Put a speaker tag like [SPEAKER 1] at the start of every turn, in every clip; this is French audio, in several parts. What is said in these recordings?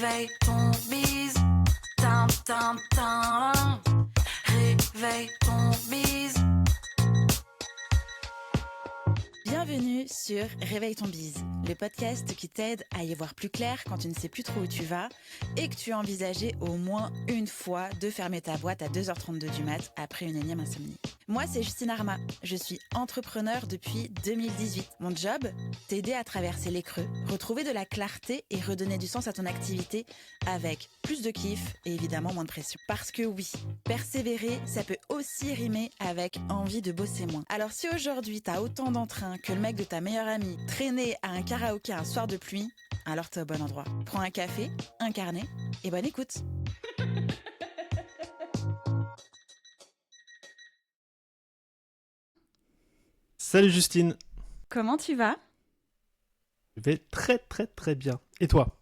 [SPEAKER 1] Réveille ton bise. Tam, tam, tam. Réveille ton bise.
[SPEAKER 2] Bienvenue sur Réveille ton bise, le podcast qui t'aide à y voir plus clair quand tu ne sais plus trop où tu vas et que tu as envisagé au moins une fois de fermer ta boîte à 2h32 du mat après une énième insomnie. Moi, c'est Justine Arma, je suis entrepreneur depuis 2018. Mon job, t'aider à traverser les creux, retrouver de la clarté et redonner du sens à ton activité avec plus de kiff et évidemment moins de pression. Parce que oui, persévérer, ça peut aussi rimer avec envie de bosser moins. Alors si aujourd'hui t'as autant d'entrain que le mec de ta meilleure amie traîner à un karaoké un soir de pluie, alors t'es au bon endroit. Prends un café, un carnet et bonne écoute.
[SPEAKER 3] Salut Justine,
[SPEAKER 2] Comment tu vas ?
[SPEAKER 3] je vais très bien. Et toi ?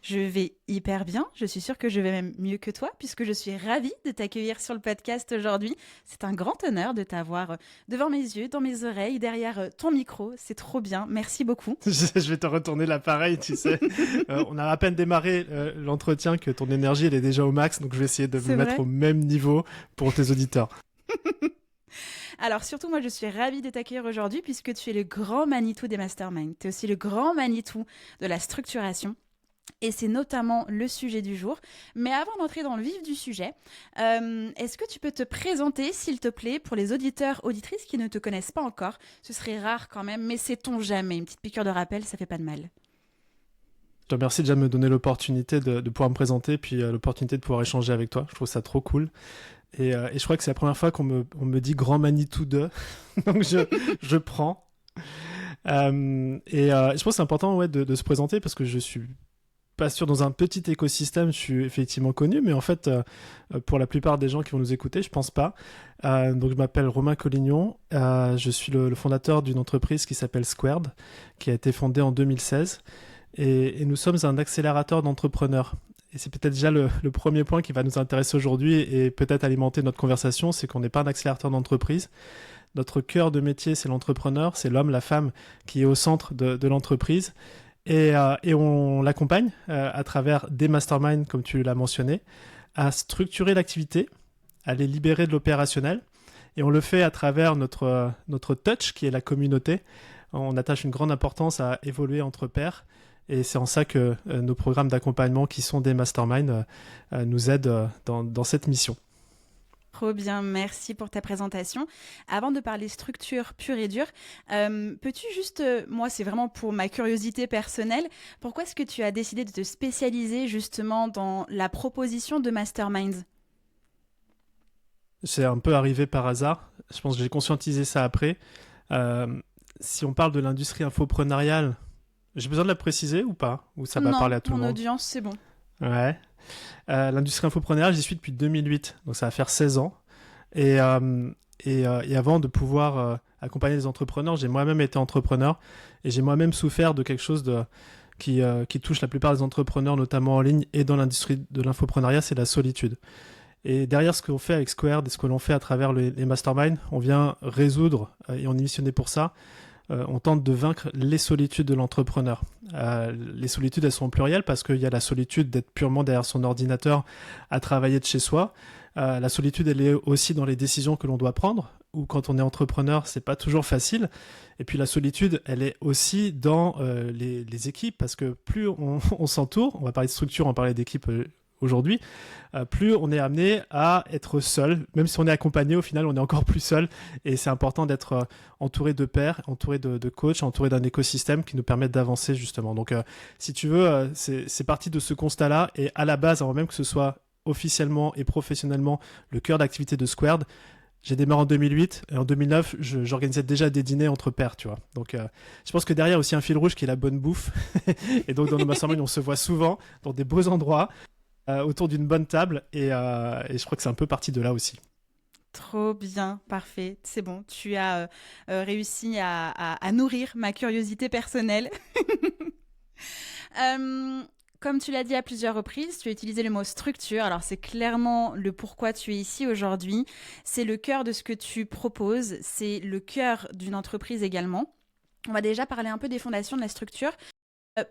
[SPEAKER 2] Je vais hyper bien, je suis sûre que je vais même mieux que toi puisque je suis ravie de t'accueillir sur le podcast aujourd'hui. C'est un grand honneur de t'avoir devant mes yeux, dans mes oreilles, derrière ton micro. C'est trop bien, merci beaucoup.
[SPEAKER 3] Je vais te retourner l'appareil, tu sais. On a à peine démarré l'entretien que ton énergie elle est déjà au max, donc je vais essayer de
[SPEAKER 2] C'est
[SPEAKER 3] me mettre
[SPEAKER 2] vrai
[SPEAKER 3] au même niveau pour tes auditeurs.
[SPEAKER 2] Alors surtout, moi je suis ravie de t'accueillir aujourd'hui puisque tu es le grand Manitou des masterminds. Tu es aussi le grand Manitou de la structuration. Et c'est notamment le sujet du jour. Mais avant d'entrer dans le vif du sujet, est-ce que tu peux te présenter, s'il te plaît, pour les auditeurs, auditrices qui ne te connaissent pas encore ? Ce serait rare quand même, mais sait-on jamais. Une petite piqûre de rappel, ça fait pas de mal.
[SPEAKER 3] Je te remercie déjà de me donner l'opportunité de pouvoir me présenter, puis l'opportunité de pouvoir échanger avec toi. Je trouve ça trop cool. Et je crois que c'est la première fois qu'on me dit Grand Manitou 2. Donc je prends. Je pense que c'est important de se présenter parce que je suis pas sûr, dans un petit écosystème, je suis effectivement connu, mais en fait, pour la plupart des gens qui vont nous écouter, je pense pas. Donc, je m'appelle Romain Collignon. Je suis le fondateur d'une entreprise qui s'appelle Squared, qui a été fondée en 2016. Et nous sommes un accélérateur d'entrepreneurs. Et c'est peut-être déjà le premier point qui va nous intéresser aujourd'hui et peut-être alimenter notre conversation, c'est qu'on n'est pas un accélérateur d'entreprise. Notre cœur de métier, c'est l'entrepreneur, c'est l'homme, la femme qui est au centre de l'entreprise. Et on l'accompagne à travers des masterminds, comme tu l'as mentionné, à structurer l'activité, à les libérer de l'opérationnel. Et on le fait à travers notre touch, qui est la communauté. On attache une grande importance à évoluer entre pairs. Et c'est en ça que nos programmes d'accompagnement, qui sont des masterminds, nous aident dans cette mission.
[SPEAKER 2] Trop bien, merci pour ta présentation. Avant de parler structure pure et dure, peux-tu juste, moi c'est vraiment pour ma curiosité personnelle, pourquoi est-ce que tu as décidé de te spécialiser justement dans la proposition de masterminds ?
[SPEAKER 3] C'est un peu arrivé par hasard. Je pense que j'ai conscientisé ça après. Si on parle de l'industrie infopreneuriale, j'ai besoin de la préciser ou pas ? Ou ça va parler à tout le
[SPEAKER 2] mon
[SPEAKER 3] monde ?
[SPEAKER 2] audience, c'est bon.
[SPEAKER 3] Ouais. L'industrie infopreneuriale, j'y suis depuis 2008, donc ça va faire 16 ans. Et avant de pouvoir accompagner les entrepreneurs, j'ai moi-même été entrepreneur et j'ai moi-même souffert de quelque chose qui touche la plupart des entrepreneurs, notamment en ligne et dans l'industrie de l'infopreneuriat, c'est la solitude. Et derrière ce qu'on fait avec Squared et ce que l'on fait à travers les masterminds, on vient résoudre, et on est missionné pour ça, on tente de vaincre les solitudes de l'entrepreneur. Les solitudes, elles sont au pluriel parce qu'il y a la solitude d'être purement derrière son ordinateur à travailler de chez soi. La solitude, elle est aussi dans les décisions que l'on doit prendre, ou quand on est entrepreneur, c'est pas toujours facile. Et puis la solitude, elle est aussi dans les équipes, parce que plus on s'entoure, on va parler de structure, on va parler d'équipe aujourd'hui, plus on est amené à être seul. Même si on est accompagné, au final, on est encore plus seul. Et c'est important d'être entouré de pairs, entouré de coachs, entouré d'un écosystème qui nous permettent d'avancer, justement. Donc, si tu veux, c'est parti de ce constat-là. Et à la base, avant même que ce soit officiellement et professionnellement le cœur d'activité de Squared, j'ai démarré en 2008 et en 2009, j'organisais déjà des dîners entre pairs, tu vois. Donc, je pense que derrière, il y a aussi un fil rouge qui est la bonne bouffe. Et donc, dans nos masterminds, on se voit souvent dans des beaux endroits, autour d'une bonne table. Et je crois que c'est un peu parti de là aussi.
[SPEAKER 2] Trop bien, parfait, c'est bon. Tu as réussi à nourrir ma curiosité personnelle. Comme tu l'as dit à plusieurs reprises, tu as utilisé le mot structure. Alors, c'est clairement le pourquoi tu es ici aujourd'hui. C'est le cœur de ce que tu proposes. C'est le cœur d'une entreprise également. On va déjà parler un peu des fondations de la structure.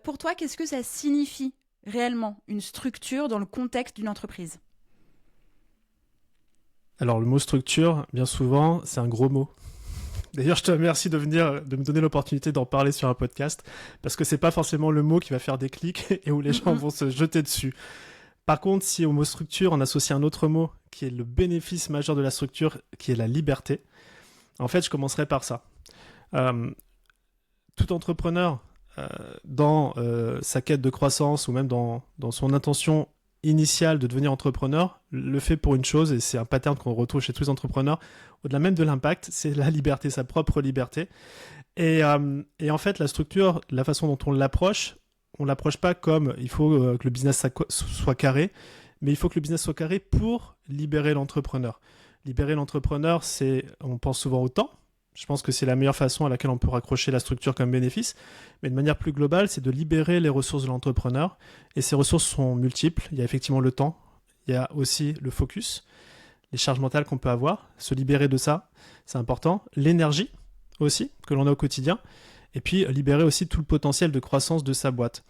[SPEAKER 2] Pour toi, qu'est-ce que ça signifie réellement une structure dans le contexte d'une entreprise?
[SPEAKER 3] Alors, le mot structure, bien souvent, c'est un gros mot. D'ailleurs, je te remercie de me donner l'opportunité d'en parler sur un podcast, parce que c'est pas forcément le mot qui va faire des clics et où les gens vont se jeter dessus. Par contre, si au mot structure, on associe un autre mot qui est le bénéfice majeur de la structure, qui est la liberté, en fait, je commencerai par ça. Tout entrepreneur, dans sa quête de croissance ou même dans son intention initiale de devenir entrepreneur, le fait pour une chose, et c'est un pattern qu'on retrouve chez tous les entrepreneurs, au-delà même de l'impact, c'est la liberté, sa propre liberté. Et en fait, la structure, la façon dont on l'approche pas comme il faut que le business soit carré, mais il faut que le business soit carré pour libérer l'entrepreneur. Libérer l'entrepreneur, on pense souvent au temps. Je pense que c'est la meilleure façon à laquelle on peut raccrocher la structure comme bénéfice. Mais de manière plus globale, c'est de libérer les ressources de l'entrepreneur. Et ces ressources sont multiples. Il y a effectivement le temps. Il y a aussi le focus, les charges mentales qu'on peut avoir. Se libérer de ça, c'est important. L'énergie aussi, que l'on a au quotidien. Et puis, libérer aussi tout le potentiel de croissance de sa boîte.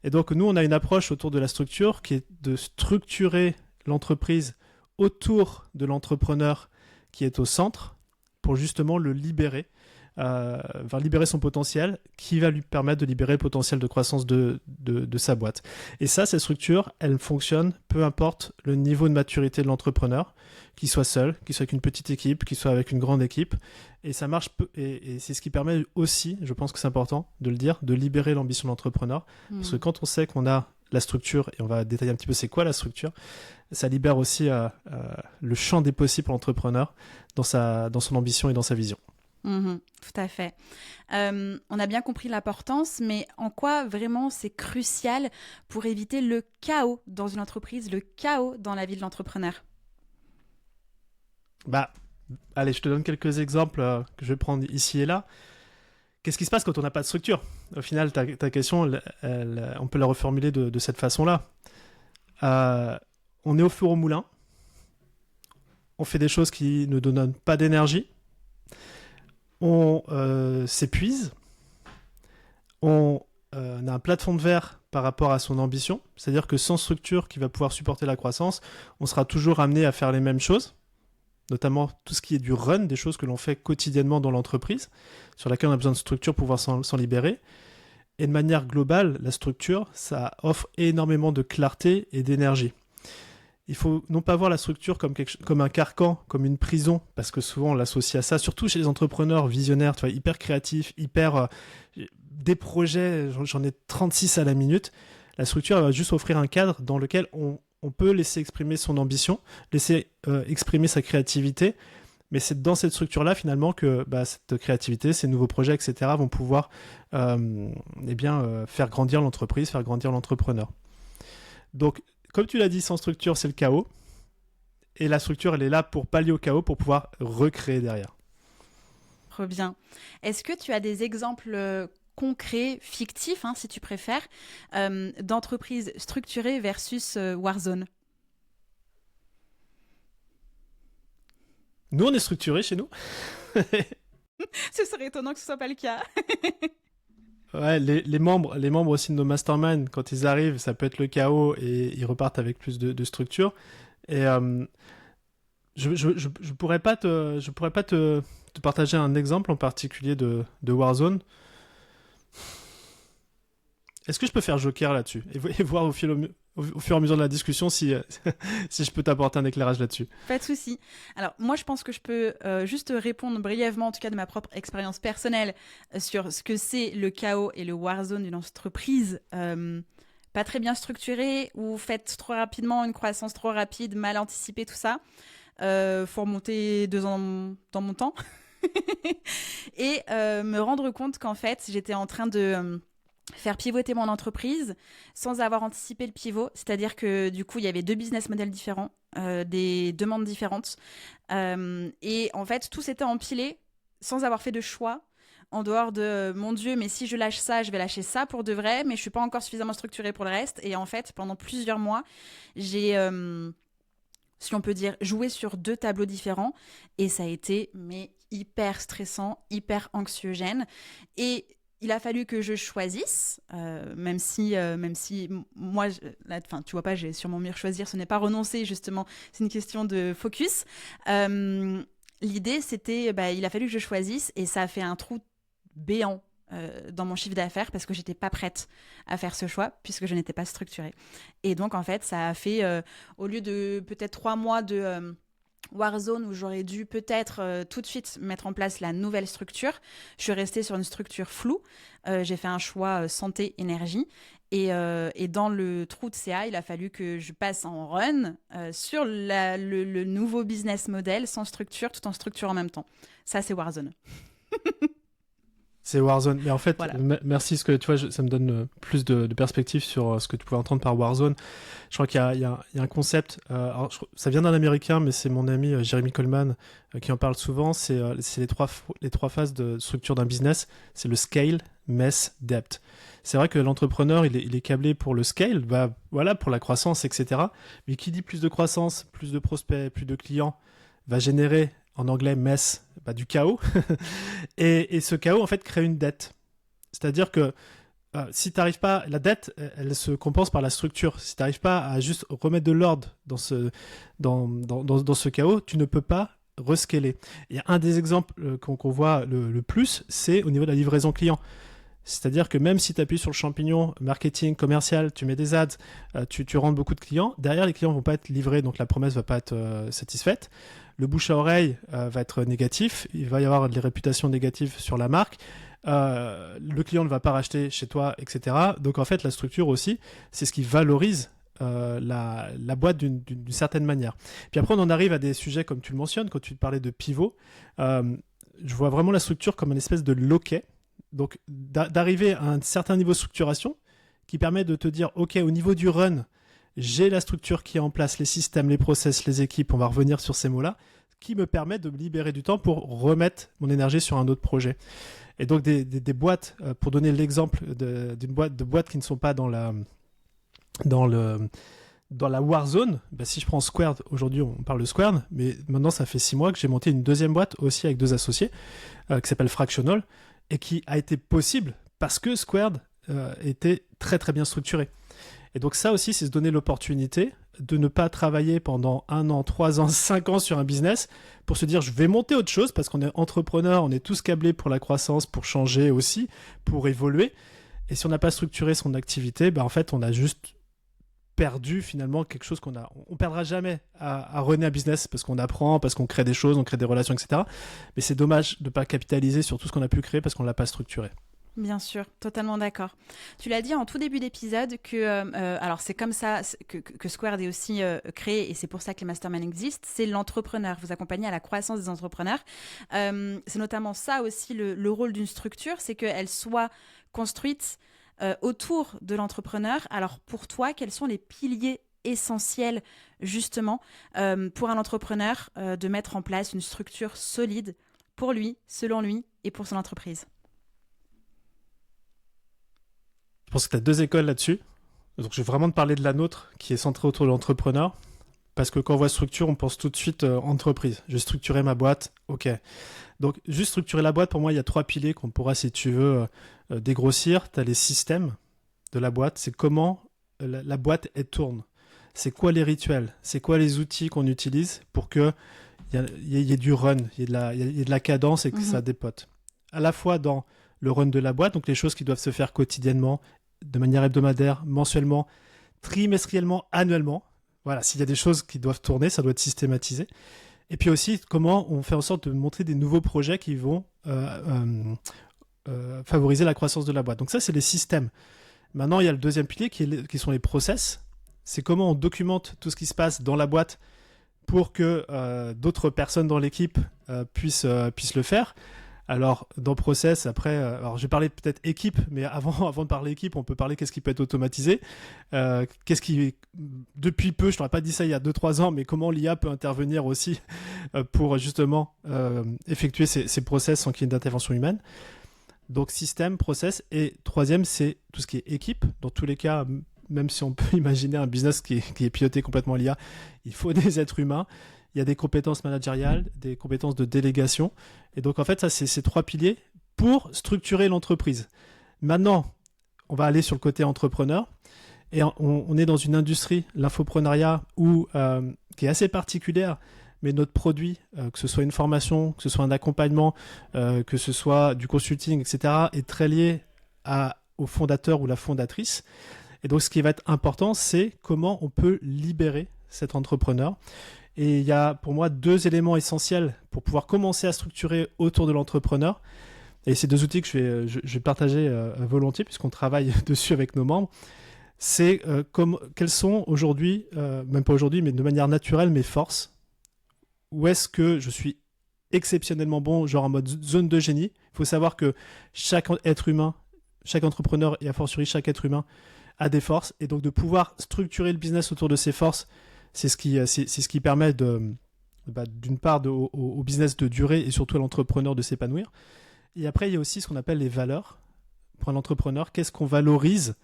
[SPEAKER 3] Et donc, nous, on a une approche autour de la structure qui est de structurer l'entreprise autour de l'entrepreneur qui est au centre, pour justement le libérer, libérer son potentiel, qui va lui permettre de libérer le potentiel de croissance de sa boîte. Et ça, cette structure, elle fonctionne, peu importe le niveau de maturité de l'entrepreneur, qu'il soit seul, qu'il soit avec une petite équipe, qu'il soit avec une grande équipe. Et ça marche, et c'est ce qui permet aussi, je pense que c'est important de le dire, de libérer l'ambition de l'entrepreneur. Parce que quand on sait qu'on a la structure, et on va détailler un petit peu c'est quoi la structure, ça libère aussi le champ des possibles pour l'entrepreneur dans son ambition et dans sa vision.
[SPEAKER 2] Tout à fait. On a bien compris l'importance, mais en quoi vraiment c'est crucial pour éviter le chaos dans une entreprise, le chaos dans la vie de l'entrepreneur?
[SPEAKER 3] Allez, je te donne quelques exemples que je vais prendre ici et là. Qu'est-ce qui se passe quand on n'a pas de structure? Au final, ta question, on peut la reformuler de cette façon-là. On est au four au moulin. On fait des choses qui ne donnent pas d'énergie. On s'épuise. On a un plafond de verre par rapport à son ambition. C'est-à-dire que sans structure qui va pouvoir supporter la croissance, on sera toujours amené à faire les mêmes choses, notamment tout ce qui est du run, des choses que l'on fait quotidiennement dans l'entreprise, sur laquelle on a besoin de structure pour pouvoir s'en libérer. Et de manière globale, la structure, ça offre énormément de clarté et d'énergie. Il faut non pas voir la structure comme un carcan, comme une prison, parce que souvent on l'associe à ça, surtout chez les entrepreneurs visionnaires, tu vois, hyper créatifs, des projets, j'en ai 36 à la minute. La structure elle va juste offrir un cadre dans lequel on peut laisser exprimer son ambition, laisser exprimer sa créativité, mais c'est dans cette structure-là finalement que cette créativité, ces nouveaux projets, etc. vont pouvoir faire grandir l'entreprise, faire grandir l'entrepreneur. Donc, comme tu l'as dit, sans structure, c'est le chaos. Et la structure, elle est là pour pallier au chaos, pour pouvoir recréer derrière.
[SPEAKER 2] Trop bien. Est-ce que tu as des exemples concrets, fictifs, si tu préfères, d'entreprises structurées versus Warzone?
[SPEAKER 3] Nous, on est structurés chez nous.
[SPEAKER 2] Ce serait étonnant que ce soit pas le cas.
[SPEAKER 3] Ouais, les membres aussi de nos masterminds, quand ils arrivent, ça peut être le chaos et ils repartent avec plus de structure. Et je pourrais pas te partager un exemple en particulier de Warzone. Est-ce que je peux faire joker là-dessus et voir au fur et à mesure de la discussion si je peux t'apporter un éclairage là-dessus?
[SPEAKER 2] Pas de souci. Alors, moi, je pense que je peux juste répondre brièvement, en tout cas de ma propre expérience personnelle, sur ce que c'est le chaos et le Warzone d'une entreprise pas très bien structurée ou faite trop rapidement, une croissance trop rapide, mal anticipée, tout ça. Faut remonter 2 ans dans mon temps. Et me rendre compte qu'en fait, j'étais en train de faire pivoter mon entreprise sans avoir anticipé le pivot, c'est-à-dire que du coup il y avait 2 business models différents, des demandes différentes, et en fait tout s'était empilé sans avoir fait de choix, en dehors de mon Dieu, mais si je lâche ça, je vais lâcher ça pour de vrai, mais je suis pas encore suffisamment structurée pour le reste. Et en fait pendant plusieurs mois j'ai si on peut dire, joué sur 2 tableaux différents, et ça a été hyper stressant, hyper anxiogène. Et il a fallu que je choisisse, même si moi, tu vois pas, j'ai sûrement mieux choisir, ce n'est pas renoncer justement, c'est une question de focus. L'idée, c'était, il a fallu que je choisisse et ça a fait un trou béant dans mon chiffre d'affaires parce que j'étais pas prête à faire ce choix puisque je n'étais pas structurée. Et donc en fait, ça a fait, au lieu de peut-être 3 mois de Warzone où j'aurais dû peut-être tout de suite mettre en place la nouvelle structure, je suis restée sur une structure floue. J'ai fait un choix santé-énergie et dans le trou de CA, il a fallu que je passe en run sur le nouveau business model sans structure, tout en structure en même temps. Ça, c'est Warzone.
[SPEAKER 3] C'est Warzone. Mais en fait,
[SPEAKER 2] voilà.
[SPEAKER 3] Merci, parce que tu vois, ça me donne plus de perspective sur ce que tu pouvais entendre par Warzone. Je crois qu'il y a un concept, alors, ça vient d'un Américain, mais c'est mon ami Jeremy Coleman qui en parle souvent. C'est les trois phases de structure d'un business. C'est le scale, mess, depth. C'est vrai que l'entrepreneur, il est câblé pour le scale, voilà, pour la croissance, etc. Mais qui dit plus de croissance, plus de prospects, plus de clients, va générer en anglais mess, du chaos. et ce chaos, en fait, crée une dette. C'est-à-dire que si tu n'arrives pas, la dette, elle se compense par la structure. Si tu n'arrives pas à juste remettre de l'ordre dans ce chaos, tu ne peux pas rescaler. Et un des exemples qu'on voit le plus, c'est au niveau de la livraison client. C'est-à-dire que même si tu appuies sur le champignon marketing, commercial, tu mets des ads, tu rentres beaucoup de clients, derrière les clients ne vont pas être livrés, donc la promesse ne va pas être satisfaite. Le bouche à oreille va être négatif, il va y avoir des réputations négatives sur la marque, le client ne va pas racheter chez toi, etc. Donc en fait, la structure aussi, c'est ce qui valorise la boîte d'une certaine manière. Puis après, on en arrive à des sujets comme tu le mentionnes, quand tu parlais de pivot. Je vois vraiment la structure comme une espèce de loquet. Donc d'arriver à un certain niveau de structuration qui permet de te dire, OK, au niveau du run, j'ai la structure qui est en place, les systèmes, les process, les équipes, on va revenir sur ces mots-là, qui me permet de me libérer du temps pour remettre mon énergie sur un autre projet. Et donc des boîtes, pour donner l'exemple de boîtes qui ne sont pas dans la Warzone, si je prends Squared, aujourd'hui on parle de Squared, mais maintenant ça fait 6 mois que j'ai monté une deuxième boîte aussi avec 2 associés qui s'appelle Fractional et qui a été possible parce que Squared était très très bien structuré. Et donc ça aussi, c'est se donner l'opportunité de ne pas travailler pendant 1 an, 3 ans, 5 ans sur un business pour se dire je vais monter autre chose parce qu'on est entrepreneur, on est tous câblés pour la croissance, pour changer aussi, pour évoluer. Et si on n'a pas structuré son activité, en fait, on a juste perdu finalement quelque chose on perdra jamais à runner un business parce qu'on apprend, parce qu'on crée des choses, on crée des relations, etc. Mais c'est dommage de ne pas capitaliser sur tout ce qu'on a pu créer parce qu'on ne l'a pas structuré.
[SPEAKER 2] Bien sûr, totalement d'accord. Tu l'as dit en tout début d'épisode que, alors c'est comme ça que Squared est aussi créé et c'est pour ça que les masterminds existent, c'est l'entrepreneur. Vous accompagnez à la croissance des entrepreneurs. C'est notamment ça aussi le rôle d'une structure, c'est qu'elle soit construite autour de l'entrepreneur. Alors pour toi, quels sont les piliers essentiels justement pour un entrepreneur de mettre en place une structure solide pour lui, selon lui et pour son entreprise?
[SPEAKER 3] Je pense que tu as 2 écoles là-dessus. Donc, je vais vraiment te parler de la nôtre qui est centrée autour de l'entrepreneur. Parce que quand on voit structure, on pense tout de suite entreprise. Je vais structurer ma boîte. OK. Donc, juste structurer la boîte, pour moi, il y a 3 piliers qu'on pourra, si tu veux, dégrossir. Tu as les systèmes de la boîte. C'est comment la boîte, elle tourne. C'est quoi les rituels? C'est quoi les outils qu'on utilise pour qu'il y ait du run, il y ait de la cadence et que ça dépote. À la fois dans le run de la boîte, donc les choses qui doivent se faire quotidiennement, de manière hebdomadaire, mensuellement, trimestriellement, annuellement. Voilà, s'il y a des choses qui doivent tourner, ça doit être systématisé. Et puis aussi, comment on fait en sorte de montrer des nouveaux projets qui vont favoriser la croissance de la boîte. Donc ça, c'est les systèmes. Maintenant, il y a le deuxième pilier qui sont les process. C'est comment on documente tout ce qui se passe dans la boîte pour que d'autres personnes dans l'équipe puissent le faire. Alors, dans Process, après, alors je vais parler peut-être équipe, mais avant de parler équipe, on peut parler qu'est-ce qui peut être automatisé. Depuis peu, je t'aurais pas dit ça il y a 2-3 ans, mais comment l'IA peut intervenir aussi pour justement effectuer ces process sans qu'il y ait d'intervention humaine. Donc, système, process. Et troisième, c'est tout ce qui est équipe. Dans tous les cas, même si on peut imaginer un business qui est piloté complètement à l'IA, il faut des êtres humains. Il y a des compétences managériales, des compétences de délégation. Et donc, en fait, ça, c'est ces 3 piliers pour structurer l'entreprise. Maintenant, on va aller sur le côté entrepreneur. Et on est dans une industrie, l'infopreneuriat, qui est assez particulière, mais notre produit, que ce soit une formation, que ce soit un accompagnement, que ce soit du consulting, etc., est très lié au fondateur ou la fondatrice. Et donc, ce qui va être important, c'est comment on peut libérer cet entrepreneur. Et il y a pour moi 2 éléments essentiels pour pouvoir commencer à structurer autour de l'entrepreneur. Et ces 2 outils que je vais partager volontiers, puisqu'on travaille dessus avec nos membres. C'est quelles sont aujourd'hui, même pas aujourd'hui, mais de manière naturelle, mes forces. Où est-ce que je suis exceptionnellement bon, genre en mode zone de génie. Il faut savoir que chaque être humain, chaque entrepreneur et a fortiori chaque être humain a des forces. Et donc de pouvoir structurer le business autour de ses forces, c'est ce qui permet d'une part au business de durer et surtout à l'entrepreneur de s'épanouir. Et après, il y a aussi ce qu'on appelle les valeurs. Pour un entrepreneur, qu'est-ce qu'on valorise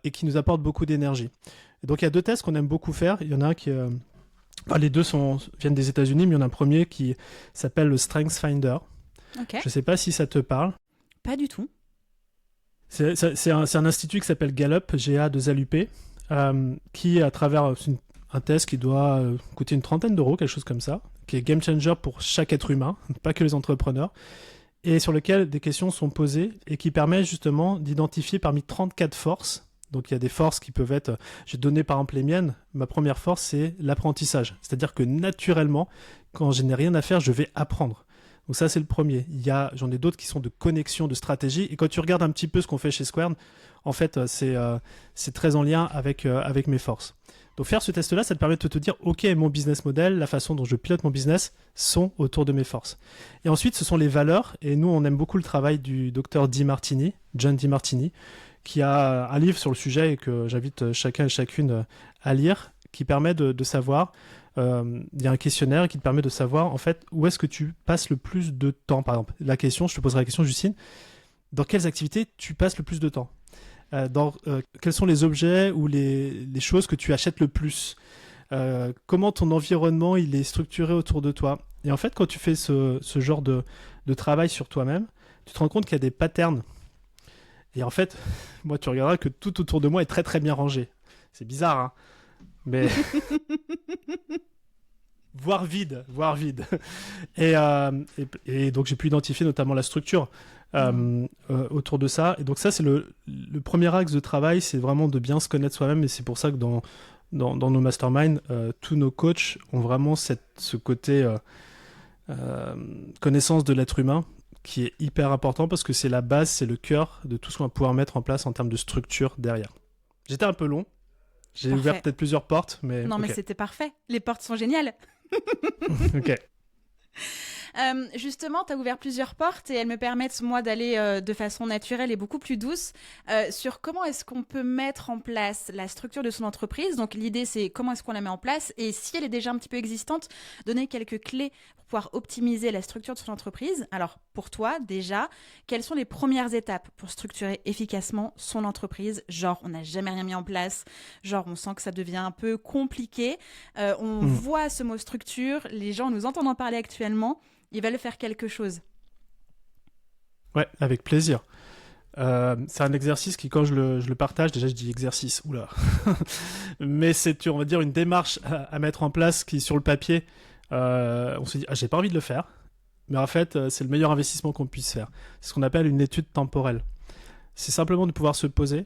[SPEAKER 3] et qui nous apporte beaucoup d'énergie. Et donc il y a 2 tests qu'on aime beaucoup faire. Il y en a un qui... les 2 viennent des États-Unis, mais il y en a un premier qui s'appelle le Strengths Finder.
[SPEAKER 2] Okay.
[SPEAKER 3] Je ne sais pas si ça te parle.
[SPEAKER 2] Pas du tout.
[SPEAKER 3] C'est un institut qui s'appelle Gallup, G-A-2-L-U-P, qui, à travers un test qui doit coûter une trentaine d'euros, quelque chose comme ça, qui est game changer pour chaque être humain, pas que les entrepreneurs, et sur lequel des questions sont posées et qui permet justement d'identifier parmi 34 forces. Donc il y a des forces qui peuvent être... J'ai donné par exemple les miennes. Ma première force, c'est l'apprentissage. C'est-à-dire que naturellement, quand je n'ai rien à faire, je vais apprendre. Donc ça, c'est le premier. J'en ai d'autres qui sont de connexion, de stratégie. Et quand tu regardes un petit peu ce qu'on fait chez Squared, en fait, c'est très en lien avec mes forces. Donc faire ce test-là, ça te permet de te dire, OK, mon business model, la façon dont je pilote mon business sont autour de mes forces. Et ensuite, ce sont les valeurs. Et nous, on aime beaucoup le travail du docteur John DiMartini, qui a un livre sur le sujet et que j'invite chacun et chacune à lire, qui permet de savoir, il y a un questionnaire qui te permet de savoir en fait où est-ce que tu passes le plus de temps. Par exemple, je te poserai la question, Justine, dans quelles activités tu passes le plus de temps, quels sont les objets ou les choses que tu achètes le plus, comment ton environnement il est structuré autour de toi. Et en fait, quand tu fais ce genre de travail sur toi-même, tu te rends compte qu'il y a des patterns. Et en fait, moi, tu regarderas que tout autour de moi est très très bien rangé. C'est bizarre, hein, mais voire vide. Et donc j'ai pu identifier notamment la structure autour de ça. Et donc ça, c'est le premier axe de travail, c'est vraiment de bien se connaître soi-même. Et c'est pour ça que dans nos masterminds, tous nos coachs ont vraiment ce côté connaissance de l'être humain, qui est hyper important parce que c'est la base, c'est le cœur de tout ce qu'on va pouvoir mettre en place en termes de structure derrière. J'étais un peu long, j'ai ouvert peut-être plusieurs portes, mais...
[SPEAKER 2] Non, mais c'était parfait, les portes sont géniales.
[SPEAKER 3] Ok.
[SPEAKER 2] Justement, tu as ouvert plusieurs portes et elles me permettent, moi, d'aller de façon naturelle et beaucoup plus douce sur comment est-ce qu'on peut mettre en place la structure de son entreprise. Donc, l'idée, c'est comment est-ce qu'on la met en place et si elle est déjà un petit peu existante, donner quelques clés pour pouvoir optimiser la structure de son entreprise. Alors, pour toi, déjà, quelles sont les premières étapes pour structurer efficacement son entreprise? Genre, on n'a jamais rien mis en place, genre, on sent que ça devient un peu compliqué. On voit ce mot structure, les gens nous entendent en parler actuellement. Ils veulent faire quelque chose.
[SPEAKER 3] Ouais, avec plaisir. C'est un exercice qui, quand je le partage, déjà je dis exercice, oula. Mais c'est, on va dire, une démarche à mettre en place qui, sur le papier, on se dit, j'ai pas envie de le faire. Mais en fait, c'est le meilleur investissement qu'on puisse faire. C'est ce qu'on appelle une étude temporelle. C'est simplement de pouvoir se poser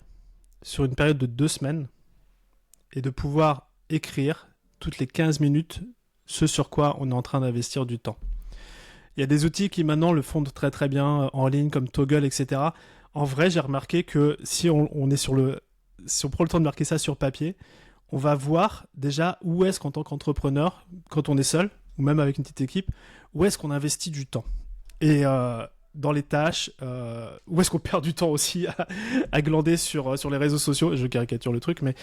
[SPEAKER 3] sur une période de 2 semaines et de pouvoir écrire toutes les 15 minutes ce sur quoi on est en train d'investir du temps. Il y a des outils qui maintenant le font très très bien en ligne comme Toggle, etc. En vrai, j'ai remarqué que si on prend le temps de marquer ça sur papier, on va voir déjà où est-ce qu'en tant qu'entrepreneur, quand on est seul, ou même avec une petite équipe, où est-ce qu'on investit du temps. Et dans les tâches, où est-ce qu'on perd du temps aussi à glander sur les réseaux sociaux. Je caricature le truc, mais...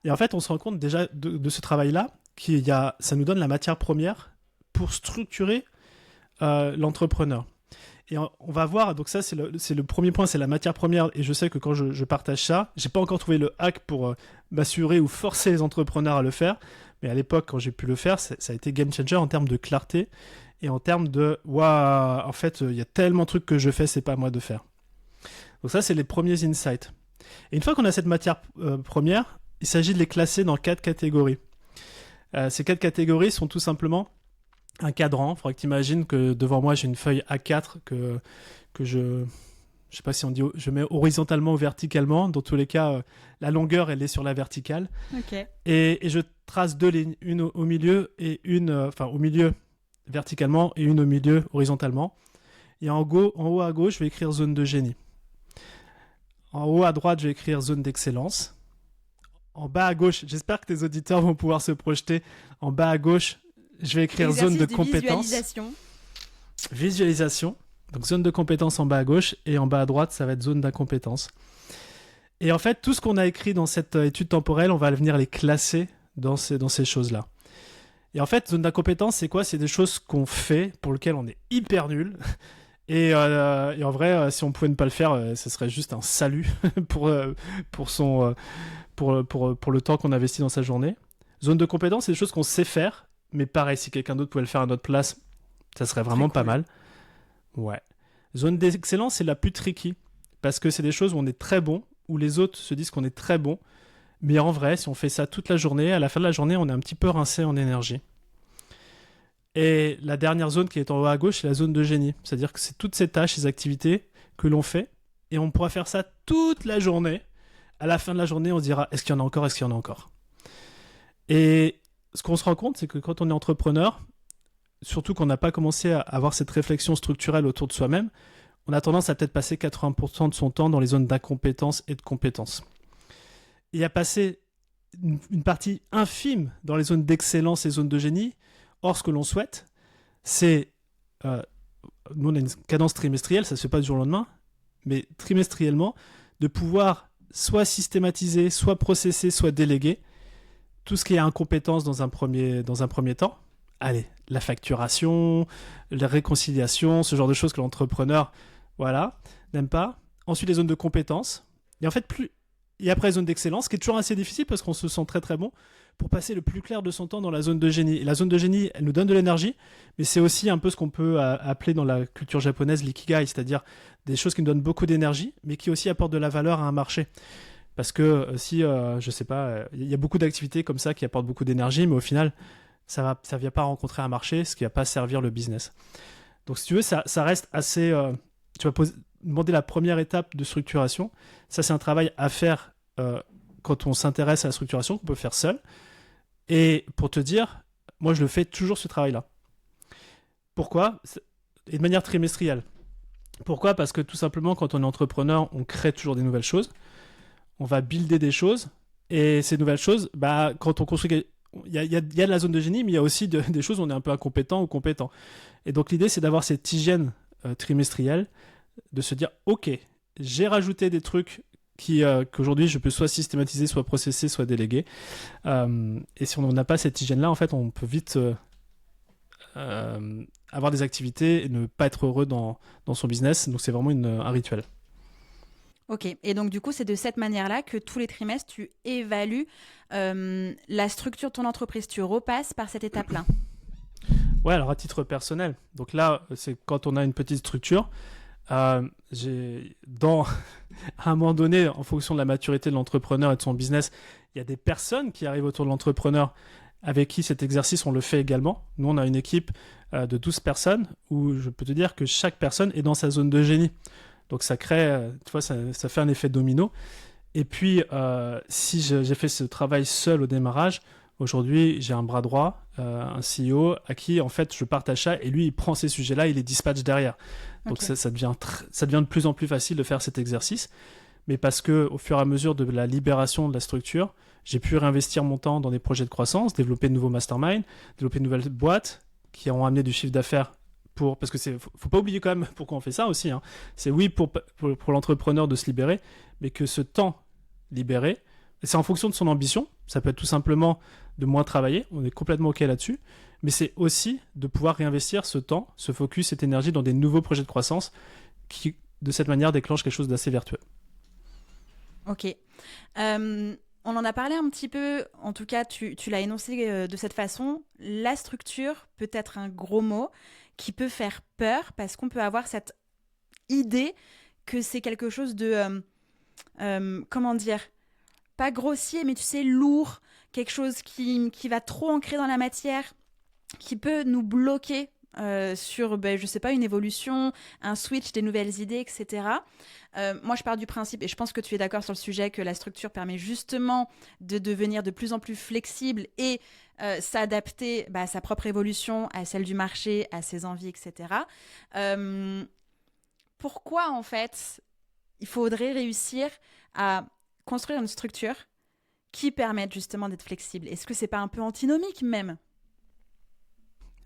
[SPEAKER 3] Et en fait, on se rend compte déjà de ce travail-là, ça nous donne la matière première pour structurer l'entrepreneur. Et on va voir, donc ça c'est le premier point, c'est la matière première, et je sais que quand je partage ça, j'ai pas encore trouvé le hack pour m'assurer ou forcer les entrepreneurs à le faire, mais à l'époque quand j'ai pu le faire, ça a été game changer en termes de clarté et en termes de waouh, en fait il y a tellement de trucs que je fais, c'est pas à moi de faire. Donc ça, c'est les premiers insights. Et une fois qu'on a cette matière première, il s'agit de les classer dans 4 catégories. Ces 4 catégories sont tout simplement un cadran. Il faudrait que tu imagines que devant moi, j'ai une feuille A4 que je sais pas si on dit, je mets horizontalement ou verticalement. Dans tous les cas, la longueur, elle est sur la verticale.
[SPEAKER 2] Ok.
[SPEAKER 3] Et je trace 2 lignes, une au milieu et une, au milieu verticalement et une au milieu horizontalement. Et en haut à gauche, je vais écrire zone de génie. En haut à droite, je vais écrire zone d'excellence. En bas à gauche, j'espère que tes auditeurs vont pouvoir se projeter. En bas à gauche, je vais écrire zone de compétence. Visualisation. Donc zone de compétence en bas à gauche et en bas à droite, ça va être zone d'incompétence. Et en fait, tout ce qu'on a écrit dans cette étude temporelle, on va venir les classer dans ces choses-là. Et en fait, zone d'incompétence, c'est quoi ? C'est des choses qu'on fait pour lesquelles on est hyper nul. Et en vrai, si on pouvait ne pas le faire, ce serait juste un salut pour le temps qu'on investit dans sa journée. Zone de compétence, c'est des choses qu'on sait faire, mais pareil, si quelqu'un d'autre pouvait le faire à notre place, ça serait vraiment pas mal. Ouais. Zone d'excellence, c'est la plus tricky, parce que c'est des choses où on est très bon, où les autres se disent qu'on est très bon, mais en vrai, si on fait ça toute la journée, à la fin de la journée, on est un petit peu rincé en énergie. Et la dernière zone qui est en haut à gauche, c'est la zone de génie. C'est-à-dire que c'est toutes ces tâches, ces activités que l'on fait, et on pourra faire ça toute la journée. À la fin de la journée, on se dira, est-ce qu'il y en a encore ? Est-ce qu'il y en a encore ? Et ce qu'on se rend compte, c'est que quand on est entrepreneur, surtout qu'on n'a pas commencé à avoir cette réflexion structurelle autour de soi-même, on a tendance à peut-être passer 80% de son temps dans les zones d'incompétence et de compétence. Et à passer une partie infime dans les zones d'excellence et zones de génie. Or, ce que l'on souhaite, c'est... nous, on a une cadence trimestrielle, ça ne se fait pas du jour au lendemain, mais trimestriellement, de pouvoir soit systématiser, soit processer, soit déléguer tout ce qui est incompétence dans un premier temps. Allez, la facturation, la réconciliation, ce genre de choses que l'entrepreneur, n'aime pas. Ensuite, les zones de compétences. Et en fait, et après, les zones d'excellence, qui est toujours assez difficile parce qu'on se sent très très bon, pour passer le plus clair de son temps dans la zone de génie. Et la zone de génie, elle nous donne de l'énergie, mais c'est aussi un peu ce qu'on peut appeler dans la culture japonaise l'ikigai, c'est-à-dire des choses qui nous donnent beaucoup d'énergie, mais qui aussi apportent de la valeur à un marché. Parce que si, je sais pas, il y a beaucoup d'activités comme ça qui apportent beaucoup d'énergie, mais au final, ça vient pas rencontrer un marché, ce qui va pas servir le business. Donc si tu veux, ça reste assez... tu vas demander la première étape de structuration. Ça, c'est un travail à faire quand on s'intéresse à la structuration, qu'on peut faire seul. Et pour te dire, moi, je le fais toujours ce travail-là. Pourquoi ? Et de manière trimestrielle. Pourquoi ? Parce que tout simplement, quand on est entrepreneur, on crée toujours des nouvelles choses. On va builder des choses. Et ces nouvelles choses, quand on construit... Il y a de la zone de génie, mais il y a aussi des choses où on est un peu incompétent ou compétent. Et donc, l'idée, c'est d'avoir cette hygiène trimestrielle, de se dire, OK, j'ai rajouté des trucs qu'aujourd'hui je peux soit systématiser, soit processer, soit déléguer. Et si on n'a pas cette hygiène-là, en fait, on peut vite avoir des activités et ne pas être heureux dans son business. Donc c'est vraiment un rituel.
[SPEAKER 2] Ok, et donc du coup, c'est de cette manière-là que tous les trimestres, tu évalues la structure de ton entreprise. Tu repasses par cette étape-là.
[SPEAKER 3] Ouais, alors à titre personnel. Donc là, c'est quand on a une petite structure. À un moment donné, en fonction de la maturité de l'entrepreneur et de son business, il y a des personnes qui arrivent autour de l'entrepreneur avec qui cet exercice, on le fait également. Nous, on a une équipe de 12 personnes où je peux te dire que chaque personne est dans sa zone de génie. Donc ça crée, tu vois, ça fait un effet domino. Et puis, si j'ai fait ce travail seul au démarrage, aujourd'hui, j'ai un bras droit, un CEO, à qui, en fait, je partage ça, et lui, il prend ces sujets-là, il les dispatche derrière. Donc, okay. ça devient de plus en plus facile de faire cet exercice. Mais parce qu'au fur et à mesure de la libération de la structure, j'ai pu réinvestir mon temps dans des projets de croissance, développer de nouveaux masterminds, développer de nouvelles boîtes qui ont amené du chiffre d'affaires parce que faut pas oublier quand même pourquoi on fait ça aussi. Hein. C'est oui pour l'entrepreneur de se libérer, mais que ce temps libéré, c'est en fonction de son ambition. Ça peut être tout simplement de moins travailler. On est complètement OK là-dessus. Mais c'est aussi de pouvoir réinvestir ce temps, ce focus, cette énergie dans des nouveaux projets de croissance qui, de cette manière, déclenchent quelque chose d'assez vertueux.
[SPEAKER 2] Ok. On en a parlé un petit peu, en tout cas, tu l'as énoncé de cette façon. La structure peut être un gros mot qui peut faire peur parce qu'on peut avoir cette idée que c'est quelque chose de, comment dire, pas grossier, mais tu sais, lourd, quelque chose qui va trop ancrer dans la matière, qui peut nous bloquer sur, je sais pas, une évolution, un switch, des nouvelles idées, etc. Moi, je pars du principe, et je pense que tu es d'accord sur le sujet, que la structure permet justement de devenir de plus en plus flexible et s'adapter à sa propre évolution, à celle du marché, à ses envies, etc. Pourquoi, en fait, il faudrait réussir à construire une structure qui permette justement d'être flexible? Est-ce que c'est pas un peu antinomique même?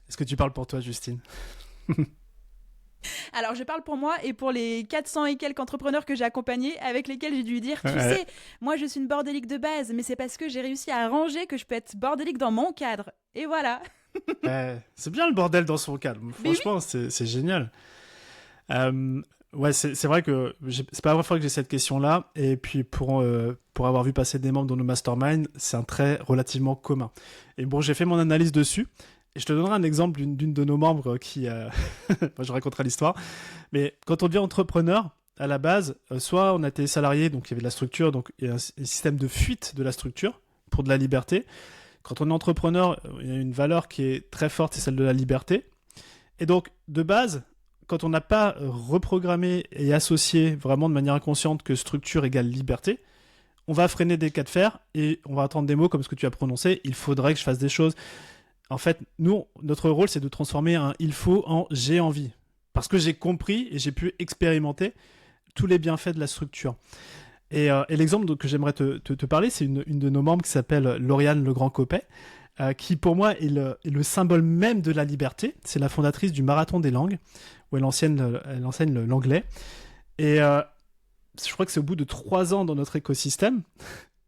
[SPEAKER 3] Est-ce que tu parles pour toi, Justine?
[SPEAKER 2] Alors, je parle pour moi et pour les 400 et quelques entrepreneurs que j'ai accompagnés, avec lesquels j'ai dû dire, tu sais, moi je suis une bordélique de base, mais c'est parce que j'ai réussi à arranger que je peux être bordélique dans mon cadre. Et voilà.
[SPEAKER 3] C'est bien le bordel dans son cadre. Franchement, c'est génial. Ouais, c'est vrai que c'est pas la première fois que j'ai cette question-là. Et puis, pour avoir vu passer des membres dans nos masterminds, c'est un trait relativement commun. Et bon, j'ai fait mon analyse dessus. Et je te donnerai un exemple d'une de nos membres qui... Moi, je raconterai l'histoire. Mais quand on devient entrepreneur, à la base, soit on a été salarié, donc il y avait de la structure, donc il y a un système de fuite de la structure pour de la liberté. Quand on est entrepreneur, il y a une valeur qui est très forte, c'est celle de la liberté. Et donc, de base, quand on n'a pas reprogrammé et associé vraiment de manière inconsciente que structure égale liberté, on va freiner des cas de fer et on va attendre des mots comme ce que tu as prononcé. Il faudrait que je fasse des choses. En fait, nous, notre rôle, c'est de transformer un « il faut » en « j'ai envie ». Parce que j'ai compris et j'ai pu expérimenter tous les bienfaits de la structure. Et l'exemple que j'aimerais te parler, c'est une de nos membres qui s'appelle Lauriane Legrand-Copet, qui pour moi est le symbole même de la liberté. C'est la fondatrice du Marathon des langues, où elle enseigne l'anglais. Et je crois que c'est au bout de 3 ans dans notre écosystème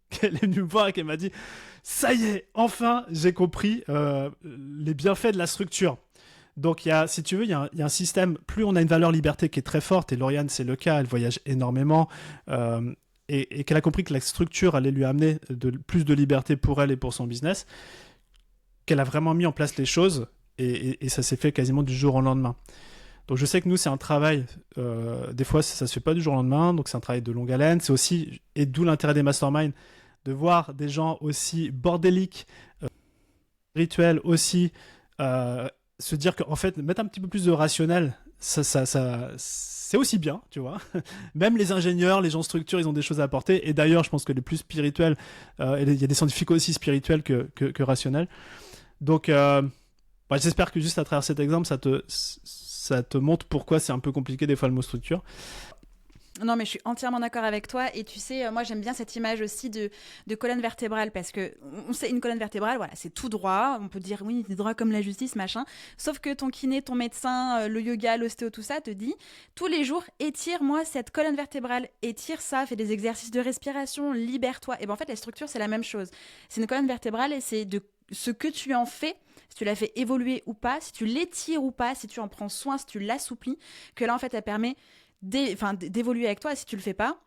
[SPEAKER 3] qu'elle est venue me voir et qu'elle m'a dit « Ça y est, enfin, j'ai compris les bienfaits de la structure ». Donc, si tu veux, il y a un système, plus on a une valeur liberté qui est très forte, et Lauriane, c'est le cas, elle voyage énormément, et qu'elle a compris que la structure allait lui amener plus de liberté pour elle et pour son business, qu'elle a vraiment mis en place les choses, et ça s'est fait quasiment du jour au lendemain. Donc je sais que nous, c'est un travail, des fois ça se fait pas du jour au lendemain, donc c'est un travail de longue haleine, c'est aussi, et d'où l'intérêt des masterminds, de voir des gens aussi bordéliques, rituels aussi, se dire qu'en fait, mettre un petit peu plus de rationnel, ça c'est aussi bien, tu vois. Même les ingénieurs, les gens structure, ils ont des choses à apporter. Et d'ailleurs, je pense que les plus spirituels, il y a des scientifiques aussi spirituels que rationnels. Donc, j'espère que juste à travers cet exemple, ça te montre pourquoi c'est un peu compliqué des fois le mot structure.
[SPEAKER 2] Non, mais je suis entièrement d'accord avec toi. Et tu sais, moi, j'aime bien cette image aussi de colonne vertébrale, parce que on sait, une colonne vertébrale, voilà, c'est tout droit. On peut dire, oui, c'est droit comme la justice, machin. Sauf que ton kiné, ton médecin, le yoga, l'ostéo, tout ça, te dit, tous les jours, étire-moi cette colonne vertébrale. Étire ça, fais des exercices de respiration, libère-toi. Et ben en fait, la structure, c'est la même chose. C'est une colonne vertébrale et c'est de ce que tu en fais, si tu la fais évoluer ou pas, si tu l'étires ou pas, si tu en prends soin, si tu l'assouplis, que là, en fait, elle permet d'évoluer avec toi. Et si tu le fais pas,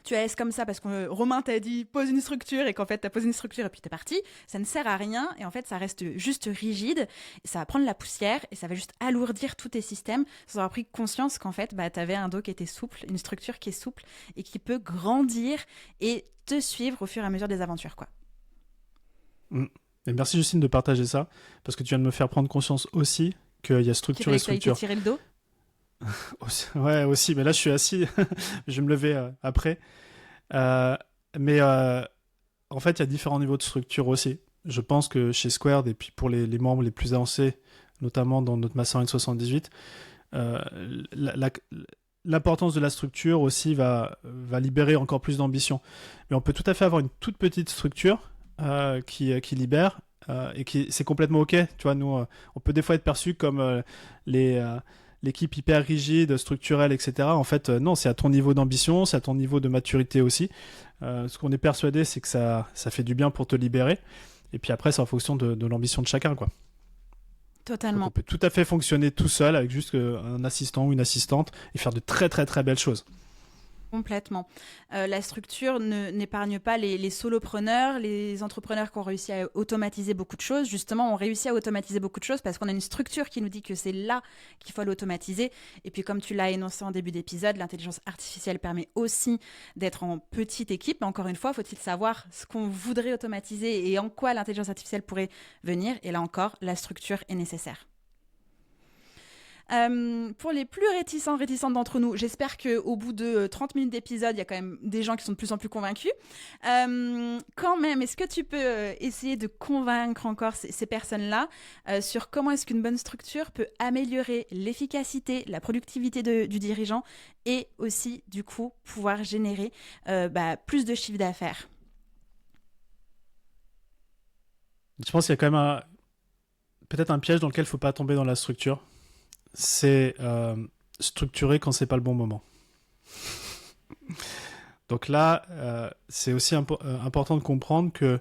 [SPEAKER 2] tu la laisses comme ça parce que Romain t'a dit pose une structure et qu'en fait t'as posé une structure et puis t'es parti, ça ne sert à rien et en fait ça reste juste rigide, ça va prendre la poussière et ça va juste alourdir tous tes systèmes sans avoir pris conscience qu'en fait t'avais un dos qui était souple, une structure qui est souple et qui peut grandir et te suivre au fur et à mesure des aventures, quoi.
[SPEAKER 3] Et merci Justine de partager ça, parce que tu viens de me faire prendre conscience aussi qu'il y a structure et structure.
[SPEAKER 2] Tu t'es tiré le dos?
[SPEAKER 3] Ouais, aussi, mais là je suis assis, je vais me lever après. Mais en fait, il y a différents niveaux de structure aussi. Je pense que chez Squared, et puis pour les membres les plus avancés, notamment dans notre Mastermind 78, l'importance de la structure aussi va libérer encore plus d'ambition. Mais on peut tout à fait avoir une toute petite structure qui libère, et c'est complètement OK. Tu vois, nous, on peut des fois être perçu comme l'équipe hyper rigide, structurelle, etc. En fait, non, c'est à ton niveau d'ambition, c'est à ton niveau de maturité aussi. Ce qu'on est persuadé, c'est que ça fait du bien pour te libérer. Et puis après, c'est en fonction de l'ambition de chacun, quoi.
[SPEAKER 2] Totalement.
[SPEAKER 3] Donc on peut tout à fait fonctionner tout seul avec juste un assistant ou une assistante et faire de très très très belles choses.
[SPEAKER 2] Complètement. La structure n'épargne pas les solopreneurs, les entrepreneurs qui ont réussi à automatiser beaucoup de choses. Justement, on réussit à automatiser beaucoup de choses parce qu'on a une structure qui nous dit que c'est là qu'il faut l'automatiser. Et puis, comme tu l'as énoncé en début d'épisode, l'intelligence artificielle permet aussi d'être en petite équipe. Mais encore une fois, faut-il savoir ce qu'on voudrait automatiser et en quoi l'intelligence artificielle pourrait venir. Et là encore, la structure est nécessaire. Pour les plus réticentes d'entre nous, j'espère qu'au bout de 30 minutes d'épisode, il y a quand même des gens qui sont de plus en plus convaincus. Quand même, est-ce que tu peux essayer de convaincre encore ces personnes-là sur comment est-ce qu'une bonne structure peut améliorer l'efficacité, la productivité du dirigeant et aussi, du coup, pouvoir générer plus de chiffre d'affaires?
[SPEAKER 3] Je pense qu'il y a quand même peut-être un piège dans lequel il ne faut pas tomber dans la structure. C'est structurer quand c'est pas le bon moment. Donc là, c'est aussi important de comprendre que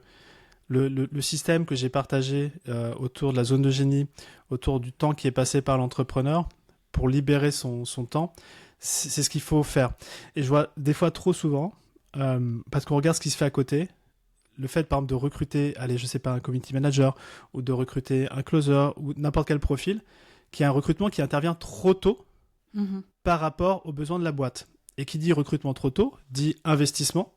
[SPEAKER 3] le système que j'ai partagé autour de la zone de génie, autour du temps qui est passé par l'entrepreneur pour libérer son temps, c'est ce qu'il faut faire. Et je vois des fois trop souvent, parce qu'on regarde ce qui se fait à côté, le fait par exemple de recruter, je sais pas, un community manager ou de recruter un closer ou n'importe quel profil, qui est un recrutement qui intervient trop tôt par rapport aux besoins de la boîte. Et qui dit recrutement trop tôt, dit investissement.